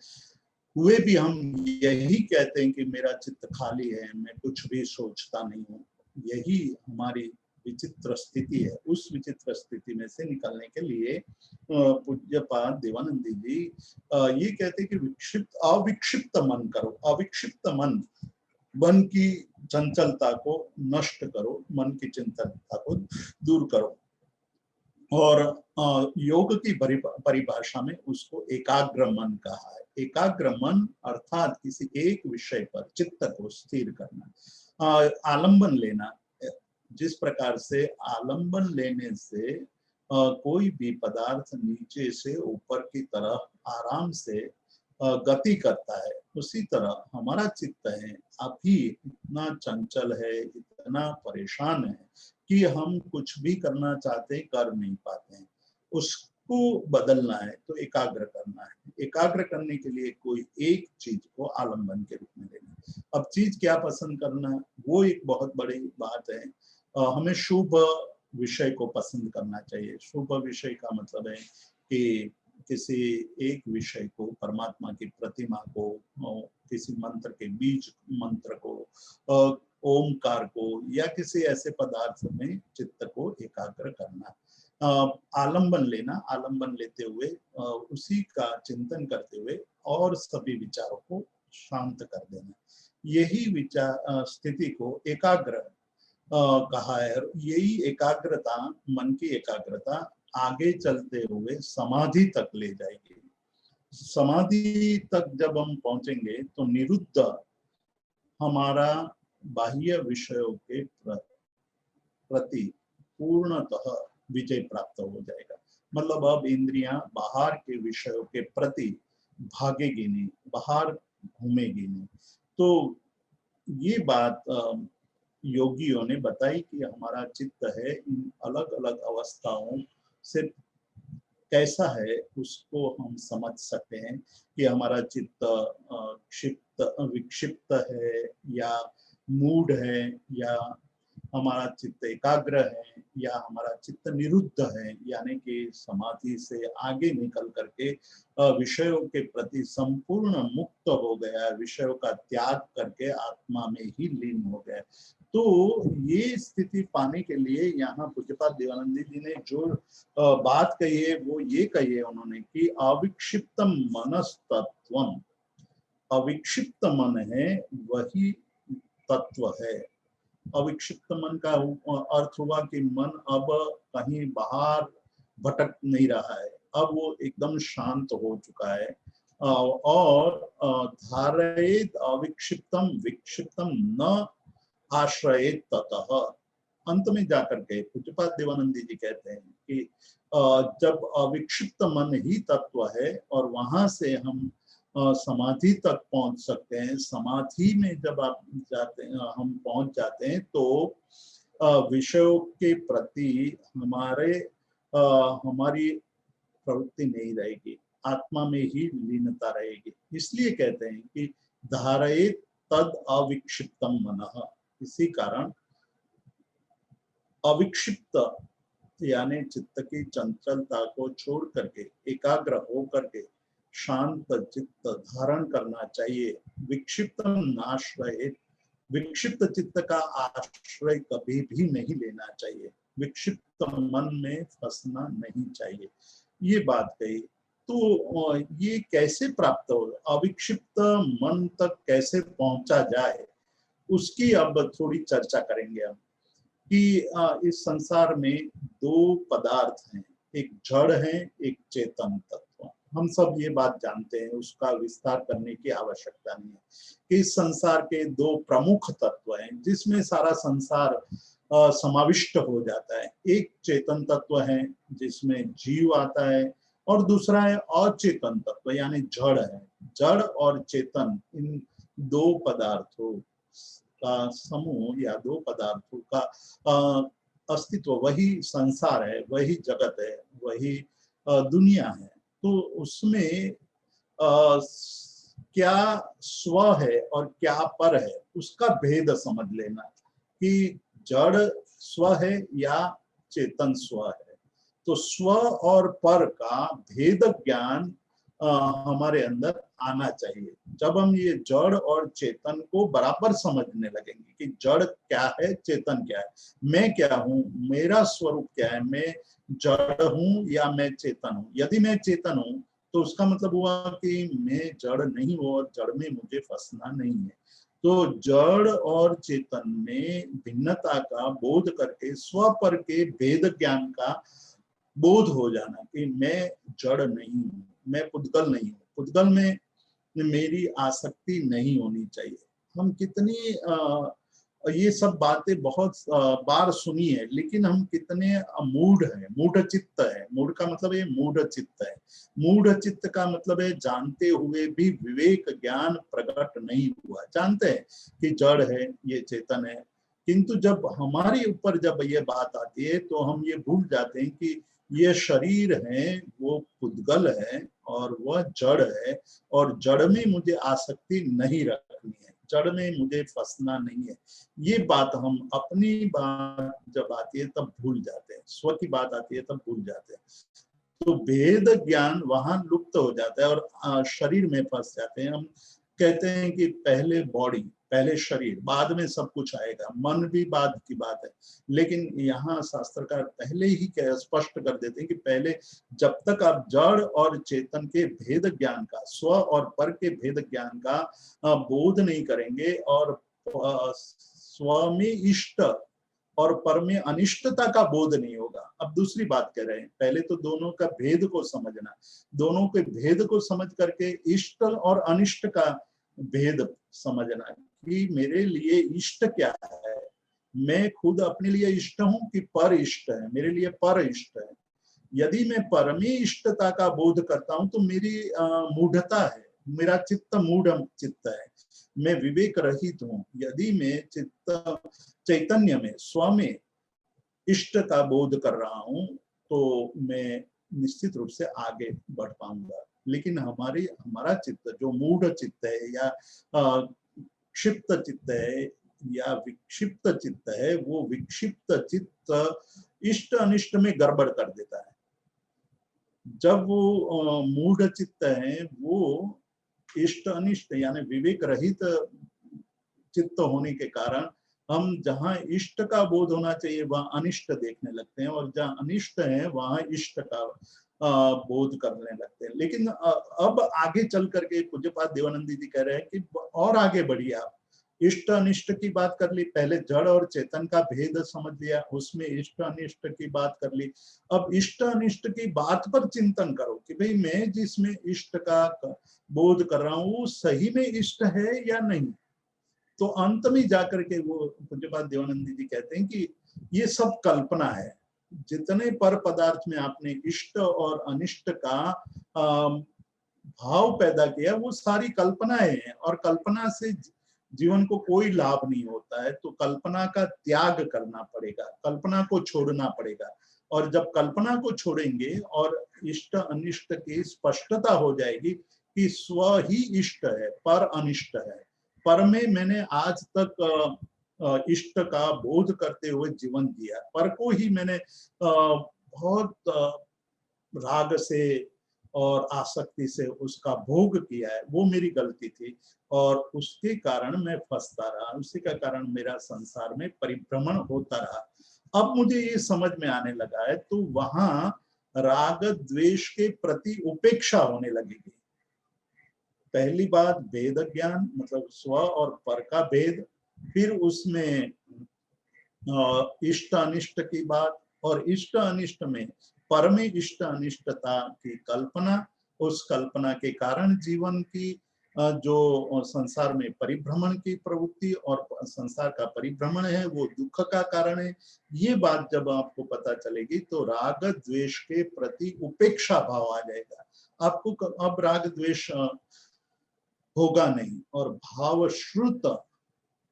हुए भी हम यही कहते हैं कि मेरा चित्त खाली है, मैं कुछ भी सोचता नहीं हूँ। यही हमारी विचित्र स्थिति है। उस विचित्र स्थिति में से निकलने के लिए पूज्यपाद देवानंदी जी ये कहते हैं कि अविक्षिप्त मन करो। अविक्षिप्त मन की चंचलता को नष्ट करो, मन की चंचलता को दूर करो। और योग की परिभाषा में उसको एकाग्र मन कहा है। एकाग्र मन अर्थात किसी एक विषय पर चित्त को स्थिर करना। आलंबन लेना, जिस प्रकार से आलंबन लेने से कोई भी पदार्थ नीचे से ऊपर की तरफ आराम से गति करता है, उसी तरह हमारा चित्त है अभी इतना चंचल है, इतना परेशान है कि हम कुछ भी करना चाहते हैं कर नहीं पाते हैं। उसको बदलना है तो एकाग्र करना है। एकाग्र करने के लिए कोई एक चीज को आलंबन के रूप में लेना। अब चीज क्या पसंद करना, वो एक बहुत बड़ी बात है। हमें शुभ विषय को पसंद करना चाहिए। शुभ विषय का मतलब है कि किसी एक विषय को, परमात्मा की प्रतिमा को, किसी मंत्र के बीज मंत्र को, ओमकार को, या किसी ऐसे पदार्थ में चित्त को एकाग्र करना। आलंबन लेना, आलंबन लेते हुए उसी का चिंतन करते हुए और सभी विचारों को शांत कर देना। यही विचार स्थिति को एकाग्र कहा है। यही एकाग्रता, मन की एकाग्रता आगे चलते हुए समाधि तक ले जाएगी। समाधि तक जब हम पहुंचेंगे तो निरुद्ध हमारा बाह्य विषयों के प्रति पूर्णतः विजय प्राप्त हो जाएगा। मतलब अब इंद्रियां बाहर के विषयों के प्रति भागेगी नहीं, बाहर घूमेगी नहीं। तो ये बात योगियों ने बताई कि हमारा चित्त है इन अलग अलग अवस्थाओं से कैसा है, उसको हम समझ सकते हैं कि हमारा चित्त क्षिप्त विक्षिप्त है या मूड है, या हमारा चित्त एकाग्र है, या हमारा चित्त निरुद्ध है, यानी कि समाधि से आगे निकल करके विषयों के प्रति संपूर्ण मुक्त हो गया, विषयों का त्याग करके आत्मा में ही लीन हो गया। तो ये स्थिति पाने के लिए यहाँ पूज्यपाद देवानंद जी ने जो बात कही है वो ये कही है उन्होंने कि अविक्षिप्तम मनस्तत्वम, अविक्षिप्त मन है वही तत्व है। अविक्षिप्त मन का अर्थ हुआ कि मन अब कहीं बाहर भटक नहीं रहा है, अब वो एकदम शांत हो चुका है। और धारयेत अविक्षिप्तम विक्षिप्तम न आश्रयेत ततः। अंत में जाकर के पूज्यपाद देवानंद जी कहते हैं कि जब अविक्षिप्त मन ही तत्व है और वहां से हम समाधि तक पहुंच सकते हैं। समाधि में जब आप जाते हैं, हम पहुंच जाते हैं तो विषयों के प्रति हमारी प्रवृत्ति नहीं रहेगी, आत्मा में ही लीनता रहेगी। इसलिए कहते हैं कि धारये तद अविक्षिप्तम मनः। इसी कारण अविक्षिप्त यानी चित्त की चंचलता को छोड़ करके एकाग्र हो करके शांत चित्त धारण करना चाहिए। विक्षिप्त नाश्रय, विक्षिप्त चित्त का आश्रय कभी भी नहीं लेना चाहिए, विक्षिप्त मन में फंसना नहीं चाहिए। ये बात कही। तो ये कैसे प्राप्त हो, अविक्षिप्त मन तक कैसे पहुंचा जाए, उसकी अब थोड़ी चर्चा करेंगे हम। कि इस संसार में दो पदार्थ हैं, एक जड़ है, एक चेतन तत्व। हम सब ये बात जानते हैं, उसका विस्तार करने की आवश्यकता नहीं है कि इस संसार के दो प्रमुख तत्व हैं जिसमें सारा संसार समाविष्ट हो जाता है। एक चेतन तत्व है जिसमें जीव आता है, और दूसरा है अचेतन तत्व यानी जड़ है। जड़ और चेतन, इन दो पदार्थों का समूह या दो पदार्थों का अस्तित्व, वही संसार है, वही जगत है, वही दुनिया है। तो उसमें क्या स्व है और क्या पर है, उसका भेद समझ लेना कि जड़ स्व है या चेतन स्व है। तो स्व और पर का भेद ज्ञान हमारे अंदर आना चाहिए। जब हम ये जड़ और चेतन को बराबर समझने लगेंगे कि जड़ क्या है, चेतन क्या है, मैं क्या हूँ, मेरा स्वरूप क्या है, मैं जड़ हूँ या मैं चेतन हूँ। यदि मैं चेतन हूँ तो उसका मतलब हुआ कि मैं जड़ नहीं हूँ और जड़ में मुझे फंसना नहीं है। तो जड़ और चेतन में भिन्नता का बोध करके स्व पर के भेद ज्ञान का बोध हो जाना कि मैं जड़ नहीं हूं, मैं पुद्गल नहीं हूं, पुद्गल में मेरी आसक्ति नहीं होनी चाहिए। हम कितनी ये सब बातें बहुत बार सुनी है, लेकिन हम कितने मूढ़ हैं, मूढ़ चित्त है। मूढ़ का मतलब ये मूढ़ चित्त है। मूढ़ चित्त का मतलब है जानते हुए भी विवेक ज्ञान प्रकट नहीं हुआ। जानते हैं कि जड़ है, ये चेतन है, किंतु जब हमारे ऊपर जब ये बात आती है तो हम ये भूल जाते हैं कि ये शरीर है, वो पुद्गल है और वह जड़ है, और जड़ में मुझे आसक्ति नहीं रखनी है, जड़ में मुझे फंसना नहीं है। ये बात हम अपनी बात जब आती है तब भूल जाते हैं, स्व की बात आती है तब भूल जाते हैं। तो भेद ज्ञान वहां लुप्त हो जाता है और शरीर में फंस जाते हैं। हम कहते हैं कि पहले बॉडी, पहले शरीर, बाद में सब कुछ आएगा, मन भी बाद की बात है। लेकिन यहाँ शास्त्रकार पहले ही स्पष्ट कर देते हैं कि पहले जब तक आप जड़ और चेतन के भेद ज्ञान का, स्व और पर के भेद ज्ञान का बोध नहीं करेंगे और स्व में इष्ट और पर में अनिष्टता का बोध नहीं होगा। अब दूसरी बात कह रहे हैं, पहले तो दोनों का भेद को समझना, दोनों के भेद को समझ करके इष्ट और अनिष्ट का भेद समझना कि मेरे लिए इष्ट क्या है, मैं खुद अपने लिए इष्ट हूं कि पर इष्ट है, मेरे लिए पर इष्ट है। यदि मैं परमी इष्टता का बोध करता हूं तो मेरी मूढ़ता है, मेरा चित्त मूढ़ चित्त है, मैं विवेक रहित हूं। यदि मैं चित्त चैतन्य में, स्व में इष्ट का बोध कर रहा हूं तो मैं निश्चित रूप से आगे बढ़ पाऊंगा। लेकिन हमारा चित्त जो मूढ़ चित्त है या क्षिप्त चित्त है या विक्षिप्त चित्त है, वो विक्षिप्त चित्त इष्ट अनिष्ट में गड़बड़ कर देता है। जब वो मूढ़ चित्त है, वो इष्ट अनिष्ट यानी विवेक रहित चित्त होने के कारण हम जहाँ इष्ट का बोध होना चाहिए वहाँ अनिष्ट देखने लगते हैं, और जहाँ अनिष्ट है वहाँ इष्ट का बोध करने लगते हैं। लेकिन अब आगे चल करके पूज्यपाद देवानंद जी कह रहे हैं कि और आगे बढ़िए आप, इष्ट अनिष्ट की बात कर ली, पहले जड़ और चेतन का भेद समझ लिया, उसमें इष्ट अनिष्ट की बात कर ली। अब इष्ट अनिष्ट की बात पर चिंतन करो कि भाई मैं जिसमें इष्ट का बोध कर रहा हूँ वो सही में इष्ट है या नहीं। तो अंत में जाकर के वो पूज्यपाद देवानंद जी कहते हैं कि ये सब कल्पना है। जितने पर पदार्थ में आपने इष्ट और अनिष्ट का भाव पैदा किया वो सारी कल्पनाएं हैं, और कल्पना से जीवन को कोई लाभ नहीं होता है। तो कल्पना का त्याग करना पड़ेगा, कल्पना को छोड़ना पड़ेगा। और जब कल्पना को छोड़ेंगे और इष्ट अनिष्ट की स्पष्टता हो जाएगी कि स्व ही इष्ट है, पर अनिष्ट है। पर में मैंने आज तक इष्ट का बोध करते हुए जीवन दिया, पर को ही मैंने बहुत राग से और आसक्ति से उसका भोग किया है, वो मेरी गलती थी, और उसके कारण मैं फंसता रहा, उसी का कारण मेरा संसार में परिभ्रमण होता रहा। अब मुझे ये समझ में आने लगा है, तो वहां राग द्वेष के प्रति उपेक्षा होने लगेगी। पहली बात भेद ज्ञान, मतलब स्व और पर का भेद, फिर उसमें इष्ट अनिष्ट की बात, और इष्ट अनिष्ट में पर में इष्ट अनिष्टता की कल्पना, उस कल्पना के कारण जीवन की जो संसार में परिभ्रमण की प्रवृत्ति, और संसार का परिभ्रमण है वो दुख का कारण है। ये बात जब आपको पता चलेगी तो राग द्वेष के प्रति उपेक्षा भाव आ जाएगा आपको। अब राग द्वेष होगा नहीं, और भाव श्रुत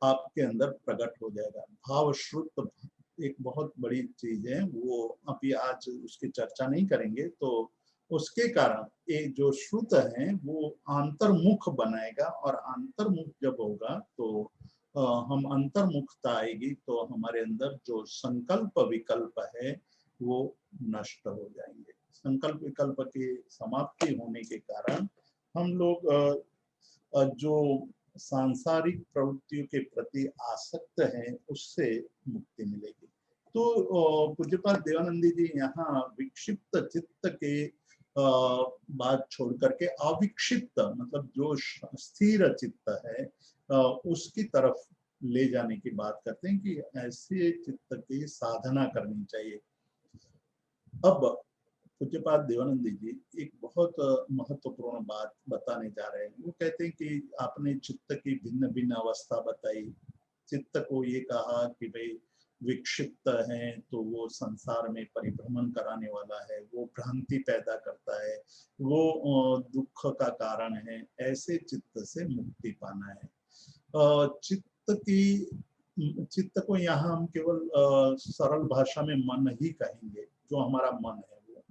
आपके अंदर प्रकट हो जाएगा। भाव श्रुत एक बहुत बड़ी चीज है, वो अभी आज उसकी चर्चा नहीं करेंगे। तो उसके कारण ये जो श्रुत है वो अंतर्मुख बनाएगा, और अंतर्मुख जब होगा तो हम अंतर्मुखता आएगी तो हमारे अंदर जो संकल्प विकल्प है वो नष्ट हो जाएंगे। संकल्प विकल्प की समाप्ति होने के कारण हम लोग जो सांसारिक प्रवृत्तियों के प्रति आसक्त हैं उससे मुक्ति मिलेगी। तो पूज्यपाद देवानंद जी यहाँ विक्षिप्त चित्त के बात छोड़ करके अविक्षिप्त, मतलब जो स्थिर चित्त है, उसकी तरफ ले जाने की बात करते हैं कि ऐसे चित्त की साधना करनी चाहिए। अब पूज्यपाद देवानंद जी एक बहुत महत्वपूर्ण बात बताने जा रहे हैं। वो कहते हैं कि आपने चित्त की भिन्न भिन्न अवस्था बताई। चित्त को ये कहा कि भाई विक्षिप्त है तो वो संसार में परिभ्रमण कराने वाला है, वो भ्रांति पैदा करता है, वो दुख का कारण है। ऐसे चित्त से मुक्ति पाना है। चित्त को यहाँ हम केवल सरल भाषा में मन ही कहेंगे, जो हमारा मन है वो।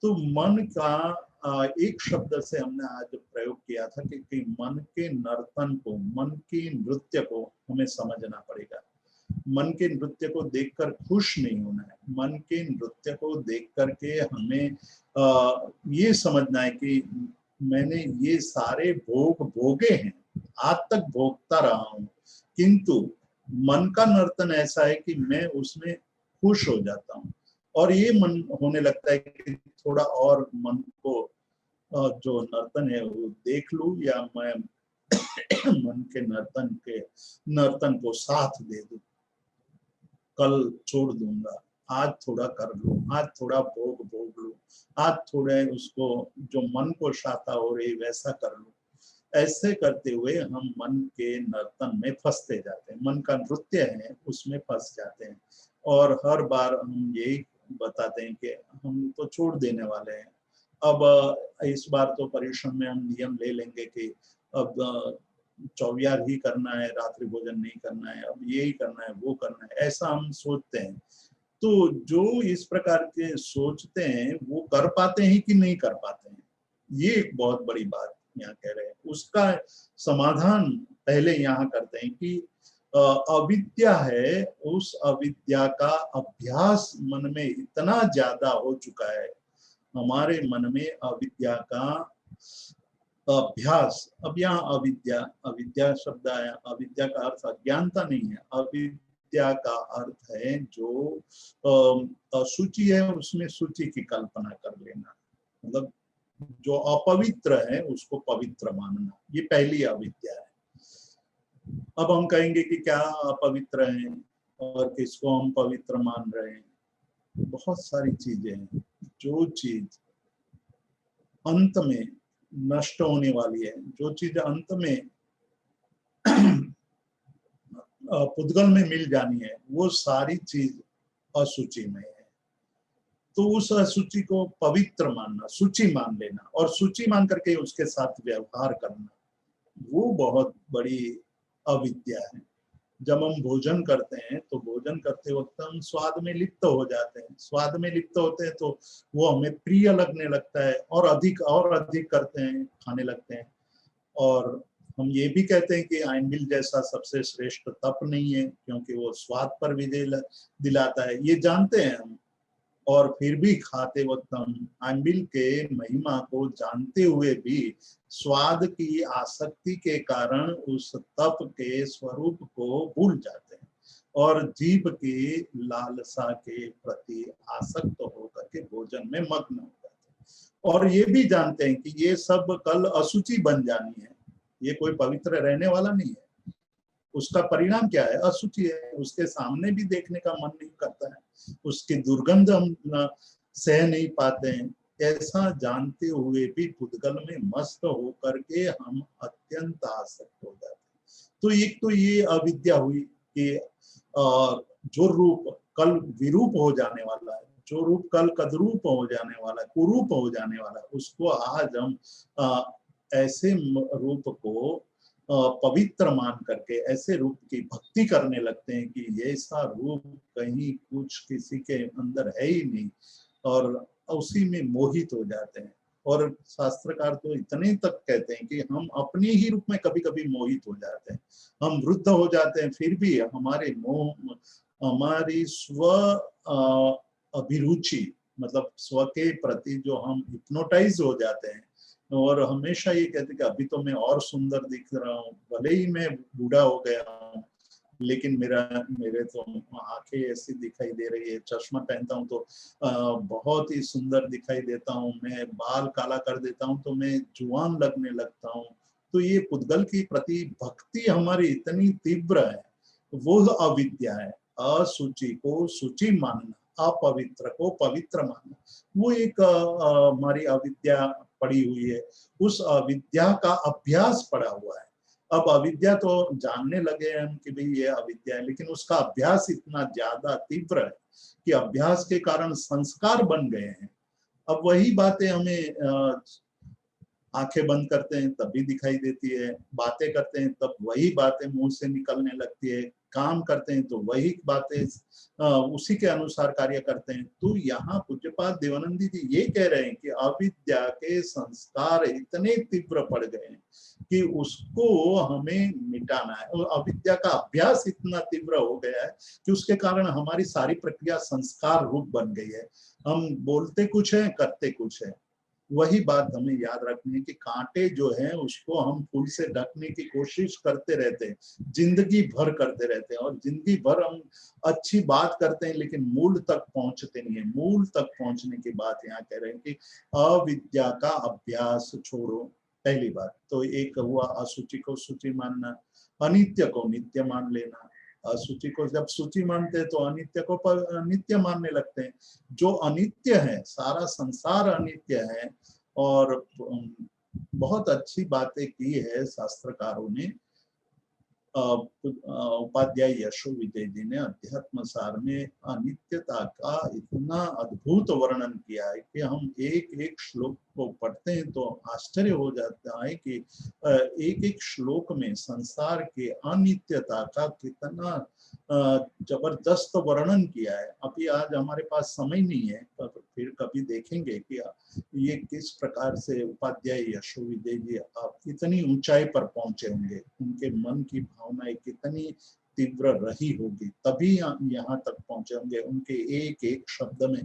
तो मन का एक शब्द से हमने आज प्रयोग किया था कि मन के नर्तन को, मन के नृत्य को हमें समझना पड़ेगा। मन के नृत्य को देखकर खुश नहीं होना है, मन के नृत्य को देख करके हमें ये समझना है कि मैंने ये सारे भोग भोगे हैं, आज तक भोगता रहा हूं, किंतु मन का नर्तन ऐसा है कि मैं उसमें खुश हो जाता हूँ। और ये मन होने लगता है कि थोड़ा और मन को जो नर्तन है वो देख लूं, या मैं मन के नर्तन को साथ दे दूं। कल छोड़ दूंगा, आज थोड़ा कर लूं, आज थोड़ा भोग लूं, आज थोड़े उसको जो मन को शाता हो रही वैसा कर लूं। ऐसे करते हुए हम मन के नर्तन में फंसते जाते हैं, मन का नृत्य है उसमें फंस जाते हैं। और हर बार हम यही बताते हैं कि हम तो छोड़ देने वाले हैं। अब इस बार तो परिश्रम में हम नियम ले लेंगे कि अब चौवियार ही करना है, रात्रि भोजन नहीं करना है, अब यही करना है, वो करना है, ऐसा हम सोचते हैं। तो जो इस प्रकार के सोचते हैं वो कर पाते हैं कि नहीं कर पाते हैं, ये एक बहुत बड़ी बात यहाँ कह रहे हैं। उसका समाधान पहले यहाँ करते हैं कि अविद्या है, उस अविद्या का अभ्यास मन में इतना ज्यादा हो चुका है। हमारे मन में अविद्या का अभ्यास, अब यहाँ अविद्या, अविद्या शब्द आया, अविद्या का अर्थ अज्ञानता नहीं है, अविद्या का अर्थ है जो अशुचि है उसमें शुचि की कल्पना कर लेना, मतलब जो अपवित्र है उसको पवित्र मानना, ये पहली अविद्या है। अब हम कहेंगे कि क्या अपवित्र है और किसको हम पवित्र मान रहे हैं। बहुत सारी चीजें हैं, जो चीज अंत में नष्ट होने वाली है, जो चीज अंत में पुद्गल में मिल जानी है, वो सारी चीज अशुचि में है। तो उस अशुचि को पवित्र मानना, शुचि मान लेना और शुचि मान करके उसके साथ व्यवहार करना, वो बहुत बड़ी अविद्या है। जब हम भोजन करते हैं तो भोजन करते वक्त हम स्वाद में लिप्त हो जाते हैं, स्वाद में लिप्त होते हैं तो वो हमें प्रिय लगने लगता है और अधिक करते हैं, खाने लगते हैं। और हम ये भी कहते हैं कि आइनमिल जैसा सबसे श्रेष्ठ तप नहीं है, क्योंकि वो स्वाद पर विजय दिलाता है, ये जानते हैं हम। और फिर भी खाते वक्त हम आइनमिल के महिमा को जानते हुए भी स्वाद की आसक्ति के कारण उस तप के स्वरूप को भूल जाते हैं और जीभ की लालसा के प्रति आसक्त होकर के भोजन में मग्न हो जाते हैं। और ये भी जानते हैं कि ये सब कल अशुचि बन जानी है, ये कोई पवित्र रहने वाला नहीं है। उसका परिणाम क्या है? अशुचि है, उसके सामने भी देखने का मन नहीं करता है, उसकी दुर्गंध हम सह नहीं पाते हैं। ऐसा जानते हुए भी पुद्गल में मस्त होकर के हम अत्यंत आसक्त हो जाते हैं। तो एक तो ये अविद्या हुई कि जो रूप कल विरूप हो जाने वाला है, जो रूप कल कदरूप हो जाने वाला है, कुरूप हो जाने वाला है, उसको आज हम ऐसे रूप को पवित्र मान करके ऐसे रूप की भक्ति करने लगते हैं कि ऐसा रूप कहीं कुछ किसी के अंदर है ही नहीं, और उसी में मोहित हो जाते हैं। और शास्त्रकार तो इतने तक कहते हैं कि हम अपने ही रूप में कभी कभी मोहित हो जाते हैं, हम वृद्ध हो जाते हैं, फिर भी हमारे मोह, हमारी स्व अभिरुचि, मतलब स्व के प्रति जो हम हिप्नोटाइज हो जाते हैं और हमेशा ये कहते कि अभी तो मैं और सुंदर दिख रहा हूँ, भले ही मैं बूढ़ा हो गया हूँ, लेकिन मेरे तो आंखें ऐसी दिखाई दे रही है, चश्मा पहनता हूँ तो बहुत ही सुंदर दिखाई देता हूँ, मैं बाल काला कर देता हूँ तो मैं जुआन लगने लगता हूँ, तो ये पुद्गल की प्रति भक्ति हमारी इतनी तीव्र है, वो अविद्या है। अशुचि को शुचि मानना, अपवित्र को पवित्र मानना, वो एक हमारी अविद्या पड़ी हुई है। उस अविद्या का अभ्यास पड़ा हुआ है। अब अविद्या तो जानने लगे हैं हम कि भाई ये अविद्या है, लेकिन उसका अभ्यास इतना ज्यादा तीव्र है कि अभ्यास के कारण संस्कार बन गए हैं। अब वही बातें हमें आंखें बंद करते हैं तब भी दिखाई देती है, बातें करते हैं तब वही बातें मुंह से निकलने लगती है, काम करते हैं तो वही बातें उसी के अनुसार कार्य करते हैं। तो यहाँ पूज्यपाद देवानंदी जी ये कह रहे हैं कि अविद्या के संस्कार इतने तीव्र पड़ गए हैं कि उसको हमें मिटाना है। और अविद्या का अभ्यास इतना तीव्र हो गया है कि उसके कारण हमारी सारी प्रक्रिया संस्कार रूप बन गई है। हम बोलते कुछ है, करते कुछ है। वही बात हमें याद रखनी है कि कांटे जो हैं उसको हम फूल से ढकने की कोशिश करते रहते हैं, जिंदगी भर करते रहते हैं, और जिंदगी भर हम अच्छी बात करते हैं लेकिन मूल तक पहुंचते नहीं है। मूल तक पहुंचने की बात यहाँ कह रहे हैं कि अविद्या का अभ्यास छोड़ो। पहली बात तो एक हुआ अशुचि को शुचि मानना, अनित्य को नित्य मान लेना। अशुचि को जब शुचि मानते हैं तो अनित्य को नित्य मानने लगते हैं। जो अनित्य है, सारा संसार अनित्य है। और बहुत अच्छी बातें की है शास्त्रकारों ने। उपाध्याय यशो विजय जी ने अध्यात्म सार में अनित्यता का इतना अद्भुत वर्णन किया है कि हम एक एक श्लोक को पढ़ते हैं तो आश्चर्य हो जाता है कि एक एक श्लोक में संसार के अनित्यता का कितना जबरदस्त वर्णन किया है। अभी आज हमारे पास समय नहीं है, पर फिर कभी देखेंगे कि ये किस प्रकार से उपाध्याय यशो विजय जी आप इतनी ऊंचाई पर पहुंचे होंगे, उनके मन की भावनाएं कितनी तीव्र रही होगी, तभी यहाँ तक पहुंचे होंगे। उनके एक एक शब्द में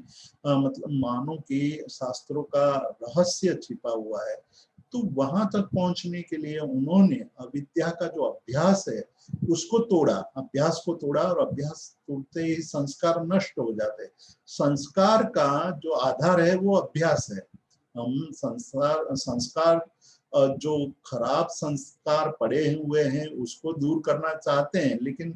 मतलब मानो कि शास्त्रों का रहस्य छिपा हुआ है। तो वहां तक पहुंचने के लिए उन्होंने अविद्या का जो अभ्यास है उसको तोड़ा, अभ्यास को तोड़ा, और अभ्यास टूटते ही संस्कार नष्ट हो जाते हैं। संस्कार का जो आधार है वो अभ्यास है। हम संस्कार जो खराब संस्कार पड़े हुए हैं उसको दूर करना चाहते हैं, लेकिन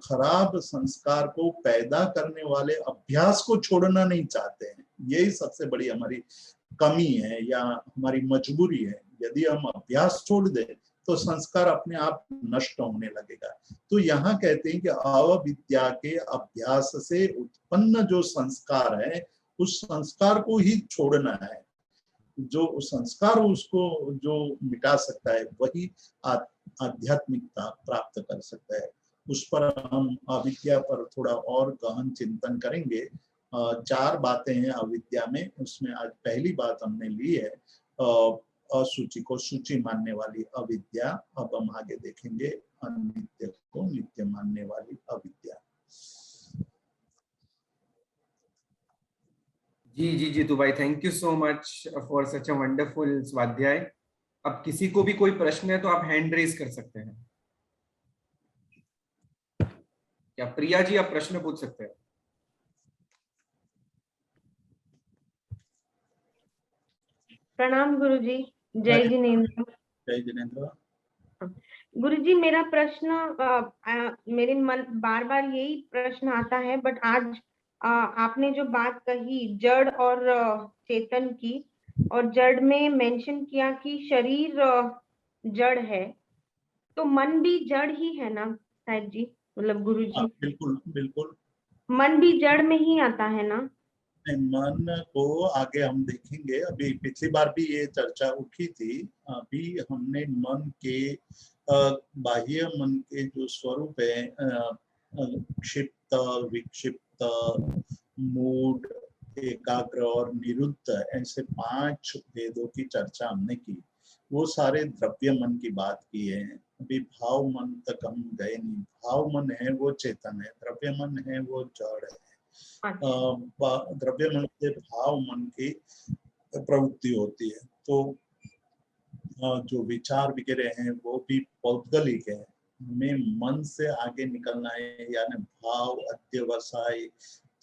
खराब संस्कार को पैदा करने वाले अभ्यास को छोड़ना नहीं चाहते हैं। यही सबसे बड़ी हमारी कमी है या हमारी मजबूरी है। यदि हम अभ्यास छोड़ दें तो संस्कार अपने आप नष्ट होने लगेगा। तो यहाँ कहते हैं कि अविद्या के अभ्यास से उत्पन्न जो संस्कार है उस संस्कार को ही छोड़ना है। जो संस्कार उसको जो मिटा सकता है वही आध्यात्मिकता प्राप्त कर सकता है। उस पर हम अविद्या पर थोड़ा और गहन चिंतन करेंगे। 4 बातें हैं अविद्या में, उसमें आज पहली बात हमने ली है अशुचि को शुचि मानने वाली अविद्या। अब हम आगे देखेंगे अनित्य को नित्य मानने वाली अविद्या। जी जी जी, तो भाई thank you so much for such a wonderful स्वाध्याय। अब किसी को भी कोई प्रश्न है तो आप हैंड रेज कर सकते हैं। क्या प्रिया जी आप प्रश्न पूछ सकते हैं? प्रणाम गुरुजी। जय जिनेन्द्र। जय जिनेन्द्र। गुरुजी मेरा प्रश्न मेरे मन बार बार यही प्रश्न आता है, बट आज आपने जो बात कही जड़ और चेतन की, और जड़ में मेंशन किया कि शरीर जड़ है, तो मन भी जड़ ही है ना साहिब जी, मतलब गुरुजी? बिल्कुल बिल्कुल, मन भी जड़ में ही आता है ना? मन को आगे हम देखेंगे। अभी पिछली बार भी ये चर्चा उठी थी। अभी हमने मन के बाह्य मन के जो स्वरूप है, क्षिप्त, विक्षिप्त, मूड, एकाग्र और निरुद्ध, ऐसे 5 भेदों की चर्चा हमने की। वो सारे द्रव्य मन की बात की है। अभी भाव मन तक हम गए नहीं। भाव मन है वो चेतन है, द्रव्य मन है वो जड़ है। द्रव्य मन से भाव मन की प्रवृत्ति होती है। तो जो विचार वगैरह हैं वो भी पौद्गलिक है। हमें मन से आगे निकलना है, यानी भाव अध्यवसाय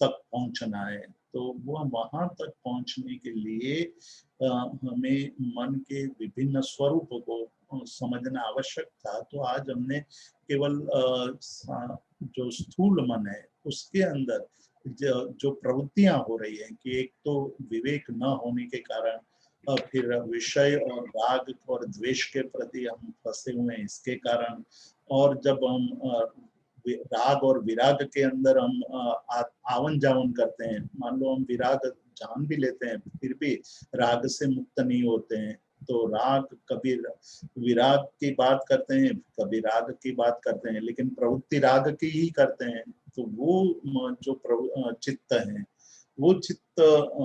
तक पहुंचना है। तो वो वहां तक पहुंचने के लिए हमें मन के विभिन्न स्वरूपों को समझना आवश्यक था, तो आज हमने केवल जो स्थूल मन है उसके अंदर जो प्रवृत्तियां हो रही है कि एक तो विवेक न होने के कारण फिर विषय और राग और द्वेष के प्रति हम फंसे हुए हैं इसके कारण, और जब हम राग और विराग के अंदर हम आवन जावन करते हैं, मान लो हम विराग जान भी लेते हैं फिर भी राग से मुक्त नहीं होते हैं, तो राग कभी विराग की बात करते हैं कभी राग की बात करते हैं, लेकिन प्रवृत्ति राग की ही करते हैं। तो वो जो चित्त है वो चित्त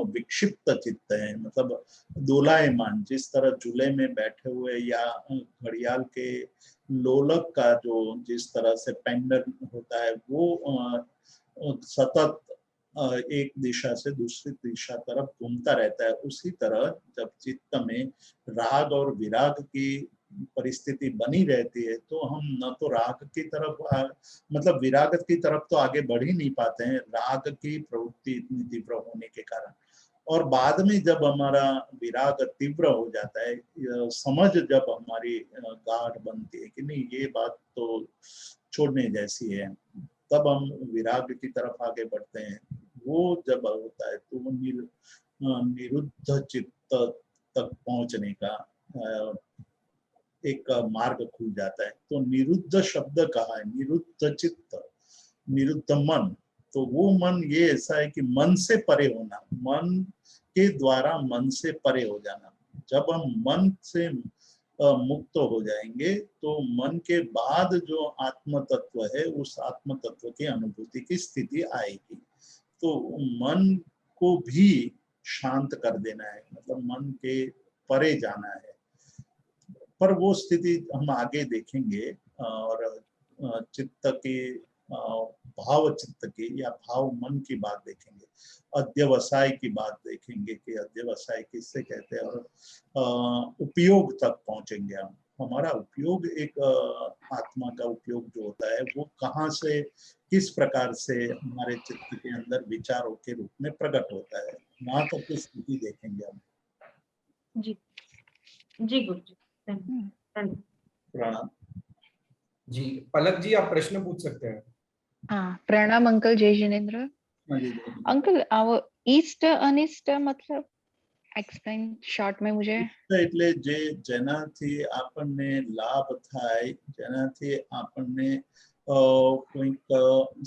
विक्षिप्त चित्त है, मतलब दोलायमान, जिस तरह झूले में बैठे हुए या घड़ियाल के लोलक का जो जिस तरह से पेंडल होता है वो सतत एक दिशा से दूसरी दिशा तरफ घूमता रहता है, उसी तरह जब चित्त में राग और विराग की परिस्थिति बनी रहती है तो हम न तो राग की तरफ मतलब विराग की तरफ तो आगे बढ़ ही नहीं पाते हैं, राग की प्रवृत्ति इतनी तीव्र होने के कारण। और बाद में जब हमारा विराग तीव्र हो जाता है, समझ जब हमारी गाढ़ बनती है कि नहीं ये बात तो छोड़ने जैसी है, तब हम विराग की तरफ आगे बढ़ते हैं। वो जब होता है तो वो निरुद्ध चित्त तक पहुंचने का एक मार्ग खुल जाता है। तो निरुद्ध शब्द कहा है, निरुद्ध चित्त, निरुद्ध मन, तो वो मन ये ऐसा है कि मन से परे होना, मन के द्वारा मन से परे हो जाना। जब हम मन से मुक्त हो जाएंगे तो मन के बाद जो आत्म तत्व है उस आत्म तत्व की अनुभूति की स्थिति आएगी। तो मन को भी शांत कर देना है, मतलब मन के परे जाना है, पर वो स्थिति हम आगे देखेंगे। और चित्त की भाव चित्त की या भाव मन की बात देखेंगे, अध्यवसाय की बात देखेंगे कि अध्यवसाय किससे कहते हैं, और उपयोग तक पहुंचेंगे हम। हमारा उपयोग एक आत्मा का उपयोग जो होता है वो कहाँ से किस प्रकार से हमारे चित्त के अंदर विचारों के रूप में प्रकट होता है, वहां तक की स्थिति देखेंगे हम। जी जी गुरु जी, धन्यवाद। प्रणाम जी पलक जी, आप प्रश्न पूछ सकते हैं। हाँ, प्रणाम अंकल, जय जिनेन्द्र। अंकल ईस्ट अनिष्ट मतलब एक्सप्लेन शॉर्ट में मुझे। એટલે જે જેનાથી આપણને લાભ થાય, જેનાથી આપણને કોઈક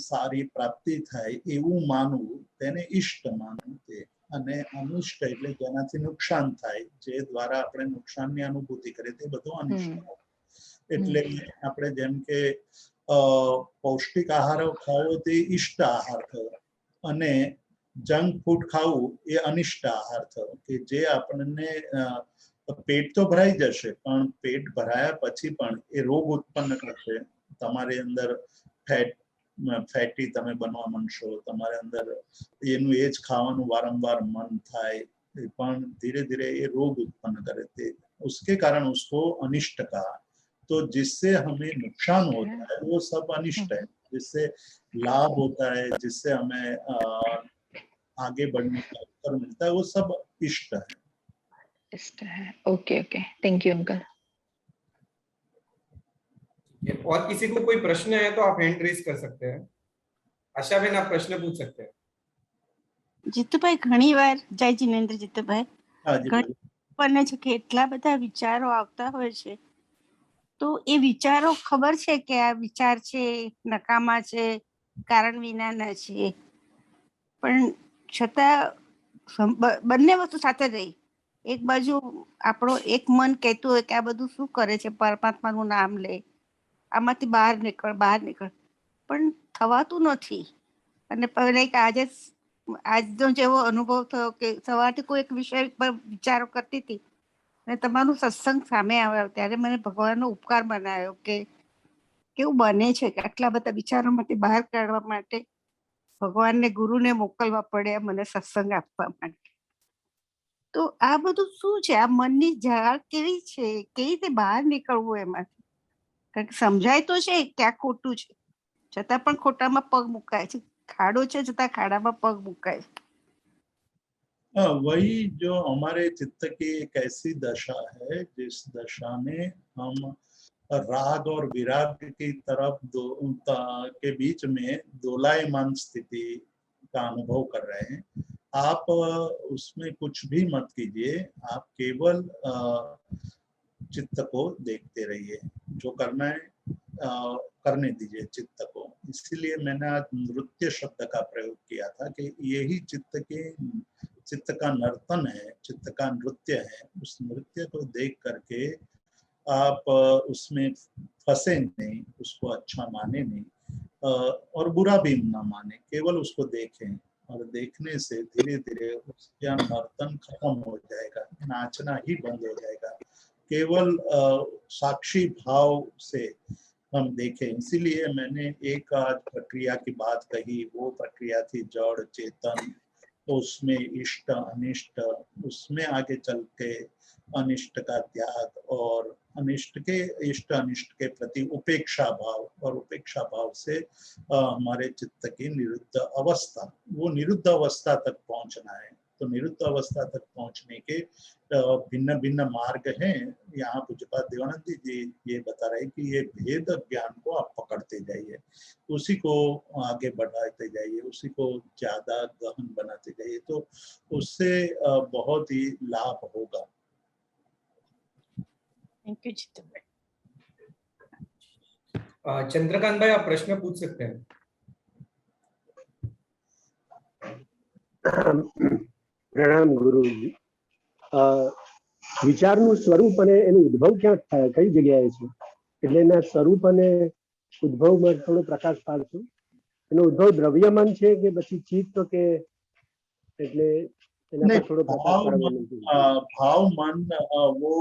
સારી પ્રાપ્તિ થાય એવું માનવું તેને ઇષ્ટ માનવું તે, અને અનિષ્ટ એટલે જેનાથી નુકસાન થાય, જે દ્વારા આપણે નુકસાનની અનુભૂતિ કરીએ તે બધું અનિષ્ટ. એટલે આપણે જેમ કે પૌષ્ટિક આહારો ખાવો તે ઇષ્ટ આહાર થયો, અને જંક ફૂડ ખાવું એ અનિષ્ટ આહાર થયો કે જે આપણને પેટ તો ભરાઈ જશે પણ પેટ ભરાયા પછી પણ એ રોગ ઉત્પન્ન કરશે, તમારી અંદર ફેટી તમે બનવા માંડશો, તમારે અંદર એનું એ જ ખાવાનું વારંવાર મન થાય, પણ ધીરે ધીરે એ રોગ उत्पन्न करे थे, उसके कारण उसको अनिष्ट कहा। तो जिससे हमें नुकसान होता है वो सब अनिष्ट है, जिससे लाभ होता है, जिससे हमें आगे बढ़ने का अवसर मिलता है वो सब इष्ट है। इष्ट है, okay okay, thank you uncle. और किसी को कोई प्रश्न है तो आप हैंड रेज कर सकते हैं। आशा बेन, आप प्रश्न पूछ सकते हैं। જીતુભાઈ, ઘણીવાર જય જિનેન્દ્ર જીતુભાઈ, हाँ जी, બને છે કે એટલા બધા વિચારો આવતા હોય છે, તો એ વિચારો ખબર છે કે આ વિચાર છે નકામા છે, કારણ વિનાના છે, પણ છતાં બંને વસ્તુ સાથે રહી, એક બાજુ આપણો એક મન કહેતું હોય કે આ બધું શું કરે છે, પરમાત્માનું નામ લે, આમાંથી બહાર નીકળ બહાર નીકળ, પણ થવાતું નથી. અને લાઈક આજનો જેવો અનુભવ થયો કે સવારથી કોઈ એક વિષય પર વિચારો કરતી હતી અને તમારું સત્સંગ સામે આવ્યો ત્યારે મને ભગવાનનો ઉપકાર બનાવ્યો કે કેવું બને છે કે આટલા બધા વિચારોમાંથી બહાર કાઢવા માટે ભગવાનને ગુરુને મોકલવા પડે મને સત્સંગ આપવા માટે. તો આ બધું શું છે, આ મનની ઝાળ કેવી છે, કેવી રીતે બહાર નીકળવું એમાંથી? કારણ કે સમજાય તો છે કે આ ખોટું છે, છતાં પણ ખોટામાં પગ મુકાય છે, ખાડો છે છતાં ખાડામાં પગ મુકાય છે. वही जो हमारे चित्त की एक ऐसी दशा है जिस दशा में हम राग और विराग की तरफ के बीच में दोलायमान स्थिति का अनुभव कर रहे हैं। आप उसमें कुछ भी मत कीजिए, आप केवल चित्त को देखते रहिए, जो करना है करने दीजिए चित्त को। इसीलिए मैंने आज नृत्य शब्द का प्रयोग किया था कि यही चित्त का नर्तन है, चित्त का नृत्य है। उस नृत्य को देख करके आप उसमें फंसे नहीं, उसको अच्छा माने नहीं और बुरा भी ना माने, केवल उसको देखें। और देखने से धीरे धीरे उसका नर्तन खत्म हो जाएगा, नाचना ही बंद हो जाएगा। केवल साक्षी भाव से हम देखें। इसीलिए मैंने एक आज प्रक्रिया की बात कही, वो प्रक्रिया थी जड़ चेतन, उसमें इष्ट अनिष्ट, उसमें आगे चल के अनिष्ट का त्याग और अनिष्ट के इष्ट अनिष्ट के प्रति उपेक्षा भाव, और उपेक्षा भाव से हमारे चित्त की निरुद्ध अवस्था, वो निरुद्ध अवस्था तक पहुंचना है। तो निरुद्ध अवस्था तक पहुंचने के भिन्न भिन्न मार्ग हैं। यहाँ पूज्यपाद देवानंद जी ये बता रहे कि ये भेद ज्ञान को आप पकड़ते जाइए, उसी को आगे बढ़ाते जाइए, उसी को ज्यादा गहन बनाते जाइए, तो उससे बहुत ही लाभ होगा। थैंक यू चित्तन भाई। चंद्रकांत भाई, आप प्रश्न पूछ सकते हैं। પ્રણામ ગુરુજી। વિચારનું સ્વરૂપ અને એનો ઉદ્ભવ ક્યાં થાય, કઈ જગ્યાએ છે, એટલે એના સ્વરૂપ અને ઉદ્ભવમાં થોડો પ્રકાશ પાડશો। એનો ઉદ્ભવ દ્રવ્યમાન છે કે પછી ચિત્ત કે, એટલે એના પર થોડો પ્રકાશ પાડવા માંગુ છું। भाव मन वो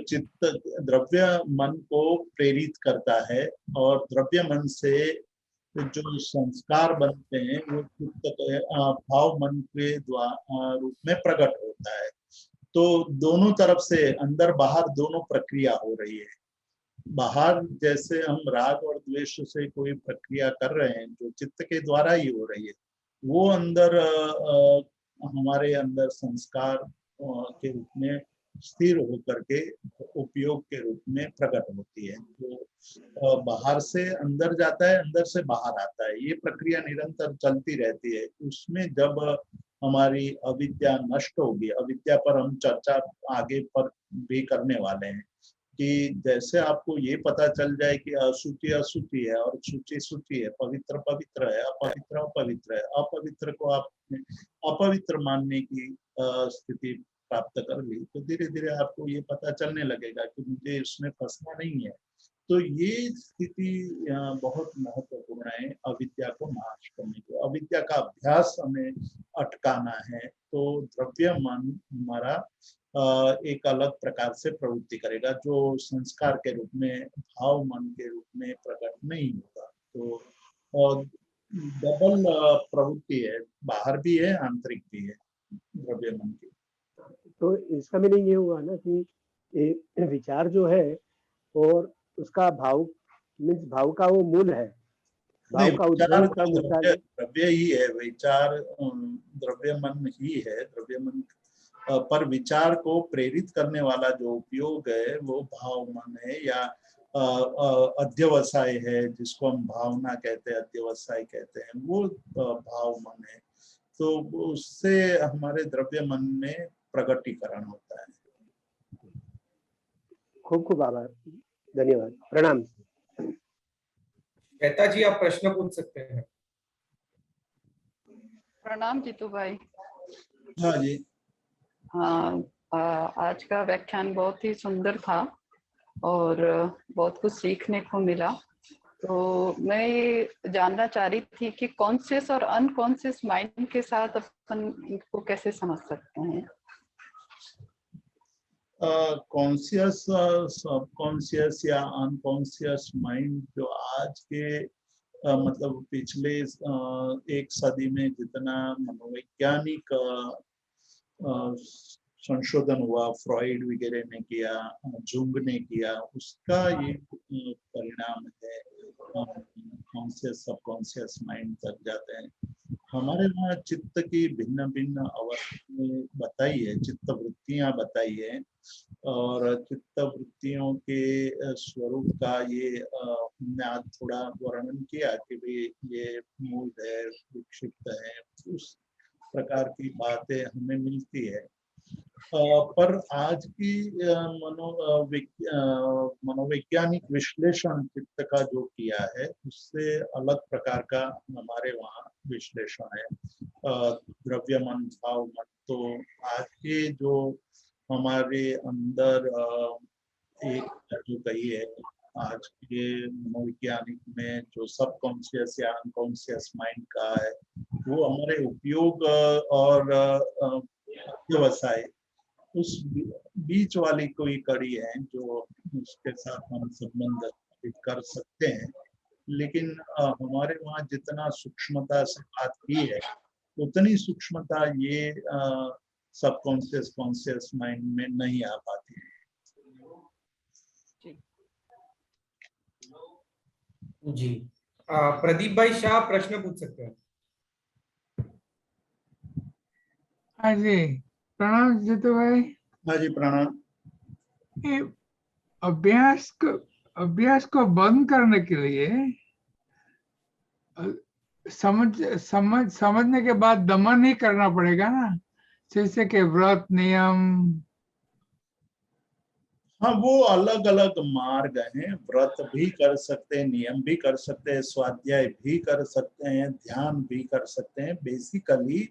चित्त द्रव्य मन को प्रेरित करता है, और द्रव्य मन से जो संस्कार बनते हैं वो चित्त के भाव मन के रूप में प्रकट होता है। तो दोनों तरफ से, अंदर बाहर दोनों प्रक्रिया हो रही है। बाहर जैसे हम राग और द्वेष से कोई प्रक्रिया कर रहे हैं जो चित्त के द्वारा ही हो रही है, वो अंदर हमारे अंदर संस्कार के रूप में स्थिर होकर के उपयोग के रूप में प्रकट होती है। तो बाहर से अंदर जाता है, अंदर से बाहर आता है, ये प्रक्रिया निरंतर चलती रहती है। उसमें जब हमारी अविद्या नष्ट होगी, अविद्या पर हम चर्चा आगे पर भी करने वाले हैं, कि जैसे आपको ये पता चल जाए कि अशुचि अशुचि है और शुचि शुचि है, पवित्र पवित्र है, अपवित्र अपवित्र है, अपवित्र को आपने अपवित्र मानने की स्थिति प्राप्त कर ली, तो धीरे धीरे आपको ये पता चलने लगेगा कि मुझे इसमें फंसना नहीं है। तो ये स्थिति बहुत महत्वपूर्ण है अविद्या को नाश करने की। अविद्या का अभ्यास हमें अटकाना है, तो द्रव्य मन हमारा एक अलग प्रकार से प्रवृत्ति करेगा, जो संस्कार के रूप में, भाव मन के रूप में प्रकट नहीं होगा। तो डबल प्रवृत्ति है, बाहर भी है आंतरिक भी है द्रव्य मन की। तो इसका मीनिंग ये हुआ ना कि विचार जो है और उसका भाव मीन्स भाव का वो मूल है, भाव का उद्भव का द्रव्य ही है, विचार द्रव्य मन ही है। द्रव्य मन पर विचार को प्रेरित करने वाला जो उपयोग है वो भाव मन है, या अध्यवसाय है, जिसको हम भावना कहते हैं, अध्यवसाय कहते हैं, वो भाव मन है। तो उससे हमारे द्रव्य मन में प्रगटीकरण होता है। खूब खूब आभार, धन्यवाद, प्रणाम। श्वेता जी, आप प्रश्न पूछ सकते हैं। प्रणाम जीतू भाई। हाँ जी। हाँ, आज का व्याख्यान बहुत ही सुंदर था और बहुत कुछ सीखने को मिला। तो मैं ये जानना चाह रही थी कि कॉन्शियस और अनकॉन्शियस माइंड के साथ अपन इनको कैसे समझ सकते हैं? कॉन्शियस, सबकॉन्शियस या अनकॉन्शियस माइंड, जो आज के मतलब पिछले एक सदी में जितना मनोवैज्ञानिक संशोधन हुआ, फ्रॉइड वगैरह ने किया, जुंग ने किया, उसका ये परिणाम है। कॉन्शियस सबकॉन्शियस माइंड तक जाते हैं। हमारे वहाँ चित्त की भिन्न भिन्न अवस्थाएं आपने बताई है, चित्त वृत्तियां बताई है, और चित्त वृत्तियों के स्वरूप का ये हमने आज थोड़ा वर्णन किया कि भाई ये मूल है, विक्षिप्त है, उस प्रकार की बातें हमें मिलती है। पर आज की मनोवैज्ञानिक विश्लेषण चित्त का जो किया है, उससे अलग प्रकार का हमारे वहाँ विश्लेषण है। द्रव्य मन, भाव मन। तो आज के जो हमारे अंदर एक जो कही है, आज के मनोवैज्ञानिक में जो सबकॉन्शियस या अनकॉन्शियस माइंड का है, वो हमारे उपयोग और व्यवसाय, उस बीच वाली कोई कड़ी है जो उसके साथ हम संबंध कर सकते हैं। लेकिन हमारे वहाँ जितना सूक्ष्मता से बात की है, उतनी सूक्ष्मता ये सबकॉन्शियस कॉन्शियस माइंड में नहीं आ पाती है। जी, प्रदीप भाई शाह प्रश्न पूछ सकते हैं। हाँ जी, प्रणाम जीतू भाई। हाँ जी, प्रणाम। अभ्यास को बंद करने के लिए समझने के बाद दमन नहीं करना पड़ेगा ना, जैसे कि व्रत, नियम। हाँ, वो अलग अलग मार्ग हैं। व्रत भी कर सकते हैं, नियम भी कर सकते हैं, स्वाध्याय भी कर सकते हैं, ध्यान भी कर सकते हैं। बेसिकली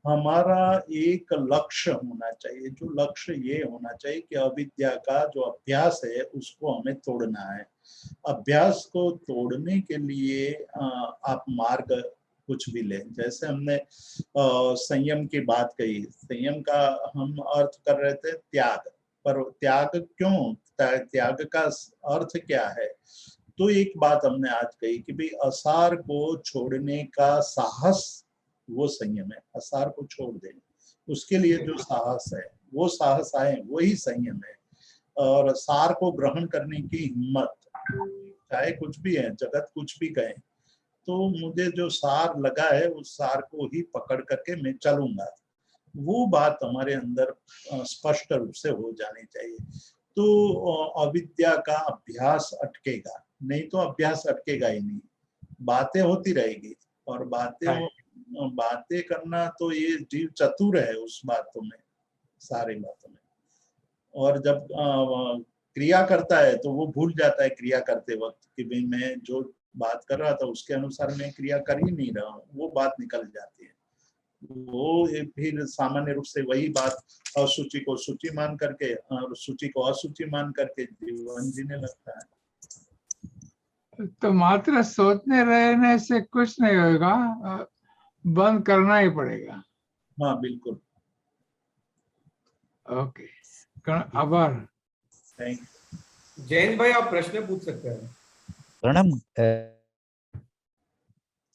हमारा एक लक्ष्य होना चाहिए। जो लक्ष्य ये होना चाहिए कि अविद्या का जो अभ्यास है उसको हमें तोड़ना है। अभ्यास को तोड़ने के लिए आप मार्ग कुछ भी लें। जैसे हमने संयम की बात कही, संयम का हम अर्थ कर रहे थे त्याग। पर त्याग क्यों? त्याग का अर्थ क्या है? तो एक बात हमने आज कही कि भाई आसार को छोड़ने का साहस वो संयम है। आसार को छोड़ दें, उसके लिए जो साहस है, वो साहस आए, वही संयम है। और सार को ग्रहण करने की हिम्मत, चाहे कुछ भी है, जगत कुछ भी कहे, तो मुझे जो सार लगा है उस सार को ही पकड़ करके मैं चलूंगा। वो बात हमारे अंदर स्पष्ट रूप से हो जानी चाहिए। तो अविद्या का अभ्यास अटकेगा नहीं, तो अभ्यास अटकेगा ही नहीं। बातें होती रहेगी, और बातें करना तो ये जीव चतुर है उस बातों में, सारी बातों में। और जब क्रिया करता है तो वो भूल जाता है क्रिया करते वक्त कि भाई मैं जो बात कर रहा था उसके अनुसार मैं क्रिया कर ही नहीं रहा हूँ। वो बात निकल जाती है। वो फिर सामान्य रूप से वही बात असुचि को सूचि मान करके और सूचि को असुचि मान करके जीवन जीने लगता है। तो मात्र सोचने रहने से कुछ नहीं होगा, बंद करना ही पड़ेगा। हाँ, बिल्कुल। ओके, आभार। Thank you. जैन भाई आप प्रश्न पूछ सकते हैं। प्रणाम।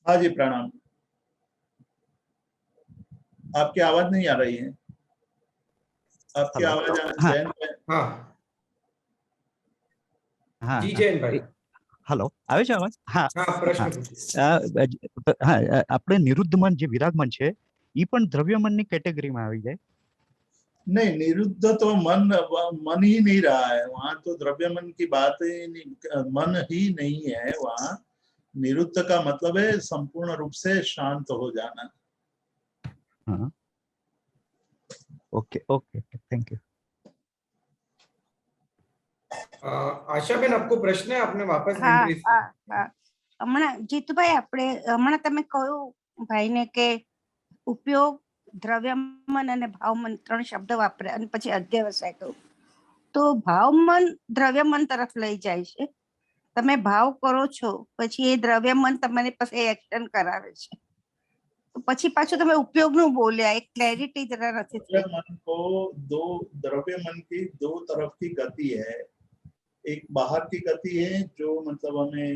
हाँ जी, प्रणाम। आपकी आवाज नहीं आ रही है। आपकी आवाज हाँ। जैन हाँ हाँ, जी जैन भाई। हेलो, આવે છે અવાજ? હા हाँ प्रश्न पूछिए। હા, આપણે નિરુદ્ધ મન જે વિરાગ મન છે એ પણ દ્રવ્ય મનની કેટેગરીમાં આવી જાય? नहीं, निरुद्ध तो मन ही नहीं रहा है वहाँ। तो द्रव्य मन की बात ही नहीं, मन ही नहीं है वहाँ। निरुद्ध का मतलब है संपूर्ण रूप से शांत हो जाना। हाँ, okay okay, thank you. Ashaben आपको प्रश्न है? आपने वापस હા hand raise હા किया। હા હમણાં જીતુભાઈ આપણે હમણાં તમે કહ્યું ભાઈને કે ઉપયોગ, દ્રવ્યમન અને ભાવમન 3 શબ્દ વાપરે અને પછી અધ્યવસાય કહ્યું. તો ભાવમન દ્રવ્યમન તરફ લઈ જાય છે. તમે ભાવ કરો છો પછી એ દ્રવ્યમન તમારી પાસે એક્શન કરાવે છે. તો પછી પાછું તમે ઉપયોગનું બોલ્યા, એક ક્લેરિટી જરા નથી થઈ. मन को द्रव्य मन की दो तरफ की गति है। एक बाहर की गति है जो मतलब हमें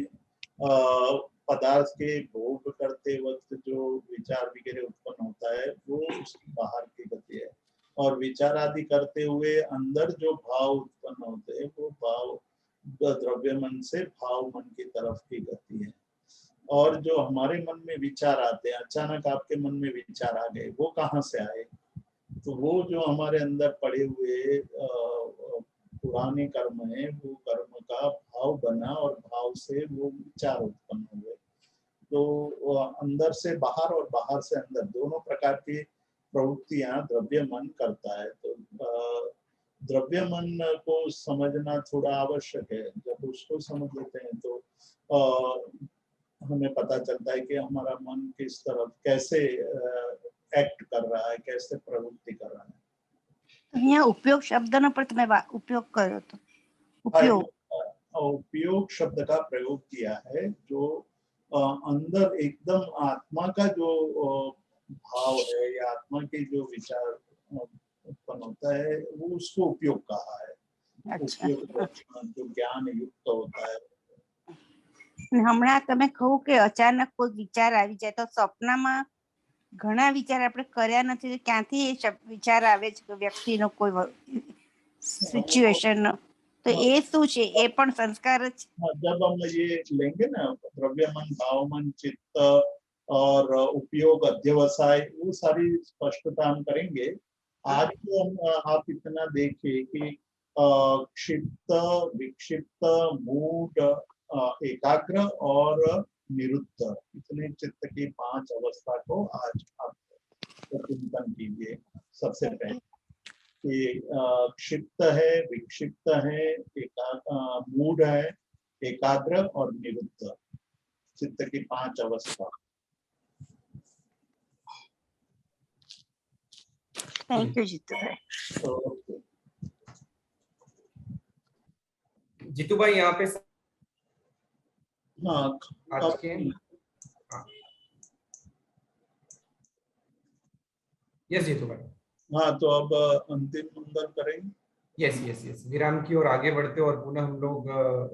पदार्थ के भोग करते वक्त जो विचार वगैरह उत्पन्न होता है, वो उसकी बाहर की गति है। और विचार आदि करते हुए अंदर जो भाव उत्पन्न होते हैं, वो भाव द्रव्य मन से भाव मन की तरफ की गति है। और जो हमारे मन में विचार आते हैं, अचानक आपके मन में विचार आ गए, वो कहाँ से आए? तो वो जो हमारे अंदर पड़े हुए पुराने कर्म है, वो कर्म का भाव बना और भाव से वो विचार उत्पन्न हुए। तो अंदर से बाहर और बाहर से अंदर दोनों प्रकार की प्रवृत्तियां द्रव्य मन करता है। तो द्रव्य मन को समझना थोड़ा आवश्यक है। जब उसको समझ लेते हैं तो हमें पता चलता है कि हमारा मन किस तरफ कैसे एक्ट कर रहा है, कैसे प्रवृत्ति कर रहा है। અહીંયા ઉપયોગ શબ્દનો પણ તમે ઉપયોગ કર્યો હતો। उपयोग शब्द का प्रयोग किया है, जो अंदर एकदम आत्मा का जो भाव है या आत्मा के जो विचार उत्पन्न होता है, वो उसको उपयोग कहा है। अच्छा। उपयोग जो ज्ञान युक्त होता है। હમણાં તમે કહું કે અચાનક કોઈ વિચાર આવી જાય તો સપનામાં ઘણા વિચાર આપણે કર્યા નથી, તો ક્યાંથી એ વિચાર આવે છે વ્યક્તિનો કોઈ સિચ્યુએશન, તો એ શું છે? એ પણ સંસ્કાર જ? जब हम ये लेंगे ना द्रव्य मन, भाव मन, चित्त और उपयोग, अध्यवसाय, वो सारी स्पष्टता हम करेंगे। आज तो हम आप इतना देखिए कि क्षिप्त, विक्षिप्त, मूड, एकाग्र और निरुद्ध, इतने चित्त की 5 अवस्था को आज आप चिंतन कीजिए। सबसे पहले कि क्षिप्त है, विक्षिप्त है, मूड है, एकाग्र और निरुद्ध, चित्त की 5 अवस्था। थैंक यू जीतू भाई। जीतू भाई यहाँ पे हाँ, आज के यस जीतू भाई। हाँ, तो अब अंतिम मंगल करेंगे। यस यस यस, विराम की ओर आगे बढ़ते और पुनः हम लोग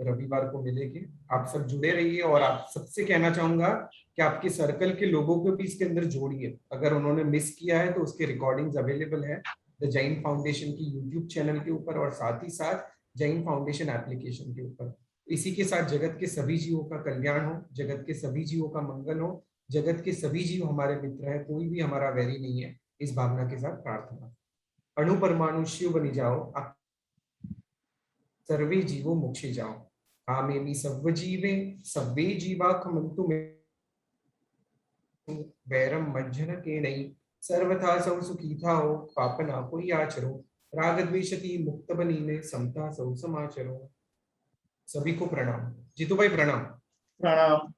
रविवार को मिलेंगे। आप सब जुड़े रहिए और आप सबसे कहना चाहूंगा कि आपके सर्कल के लोगों को भी इसके अंदर जोड़िए। अगर उन्होंने मिस किया है तो उसके रिकॉर्डिंग्स अवेलेबल है द जैन फाउंडेशन की यूट्यूब चैनल के ऊपर और साथ ही साथ जैन फाउंडेशन एप्लीकेशन के ऊपर। इसी के साथ जगत के सभी जीवों का कल्याण हो, जगत के सभी जीवों का मंगल हो, जगत के सभी जीव हमारे मित्र है, कोई भी हमारा वैरी नहीं है, इस भावना के साथ प्रार्थना। अणु परमाणु शिव बनी जाओ, सर्वे जीवो मोक्षे जाओ, कामेमि सर्व जीवे सर्वे जीवा खमन्तु मे वैरम मज्जन के नहीं, सर्वथा सौ सुखी थाओ, पापना कोई आचरो, राग द्वेषति मुक्त बनी में समता सौ समाचरो। सभी को प्रणाम। जीतू भाई प्रणाम। प्रणाम।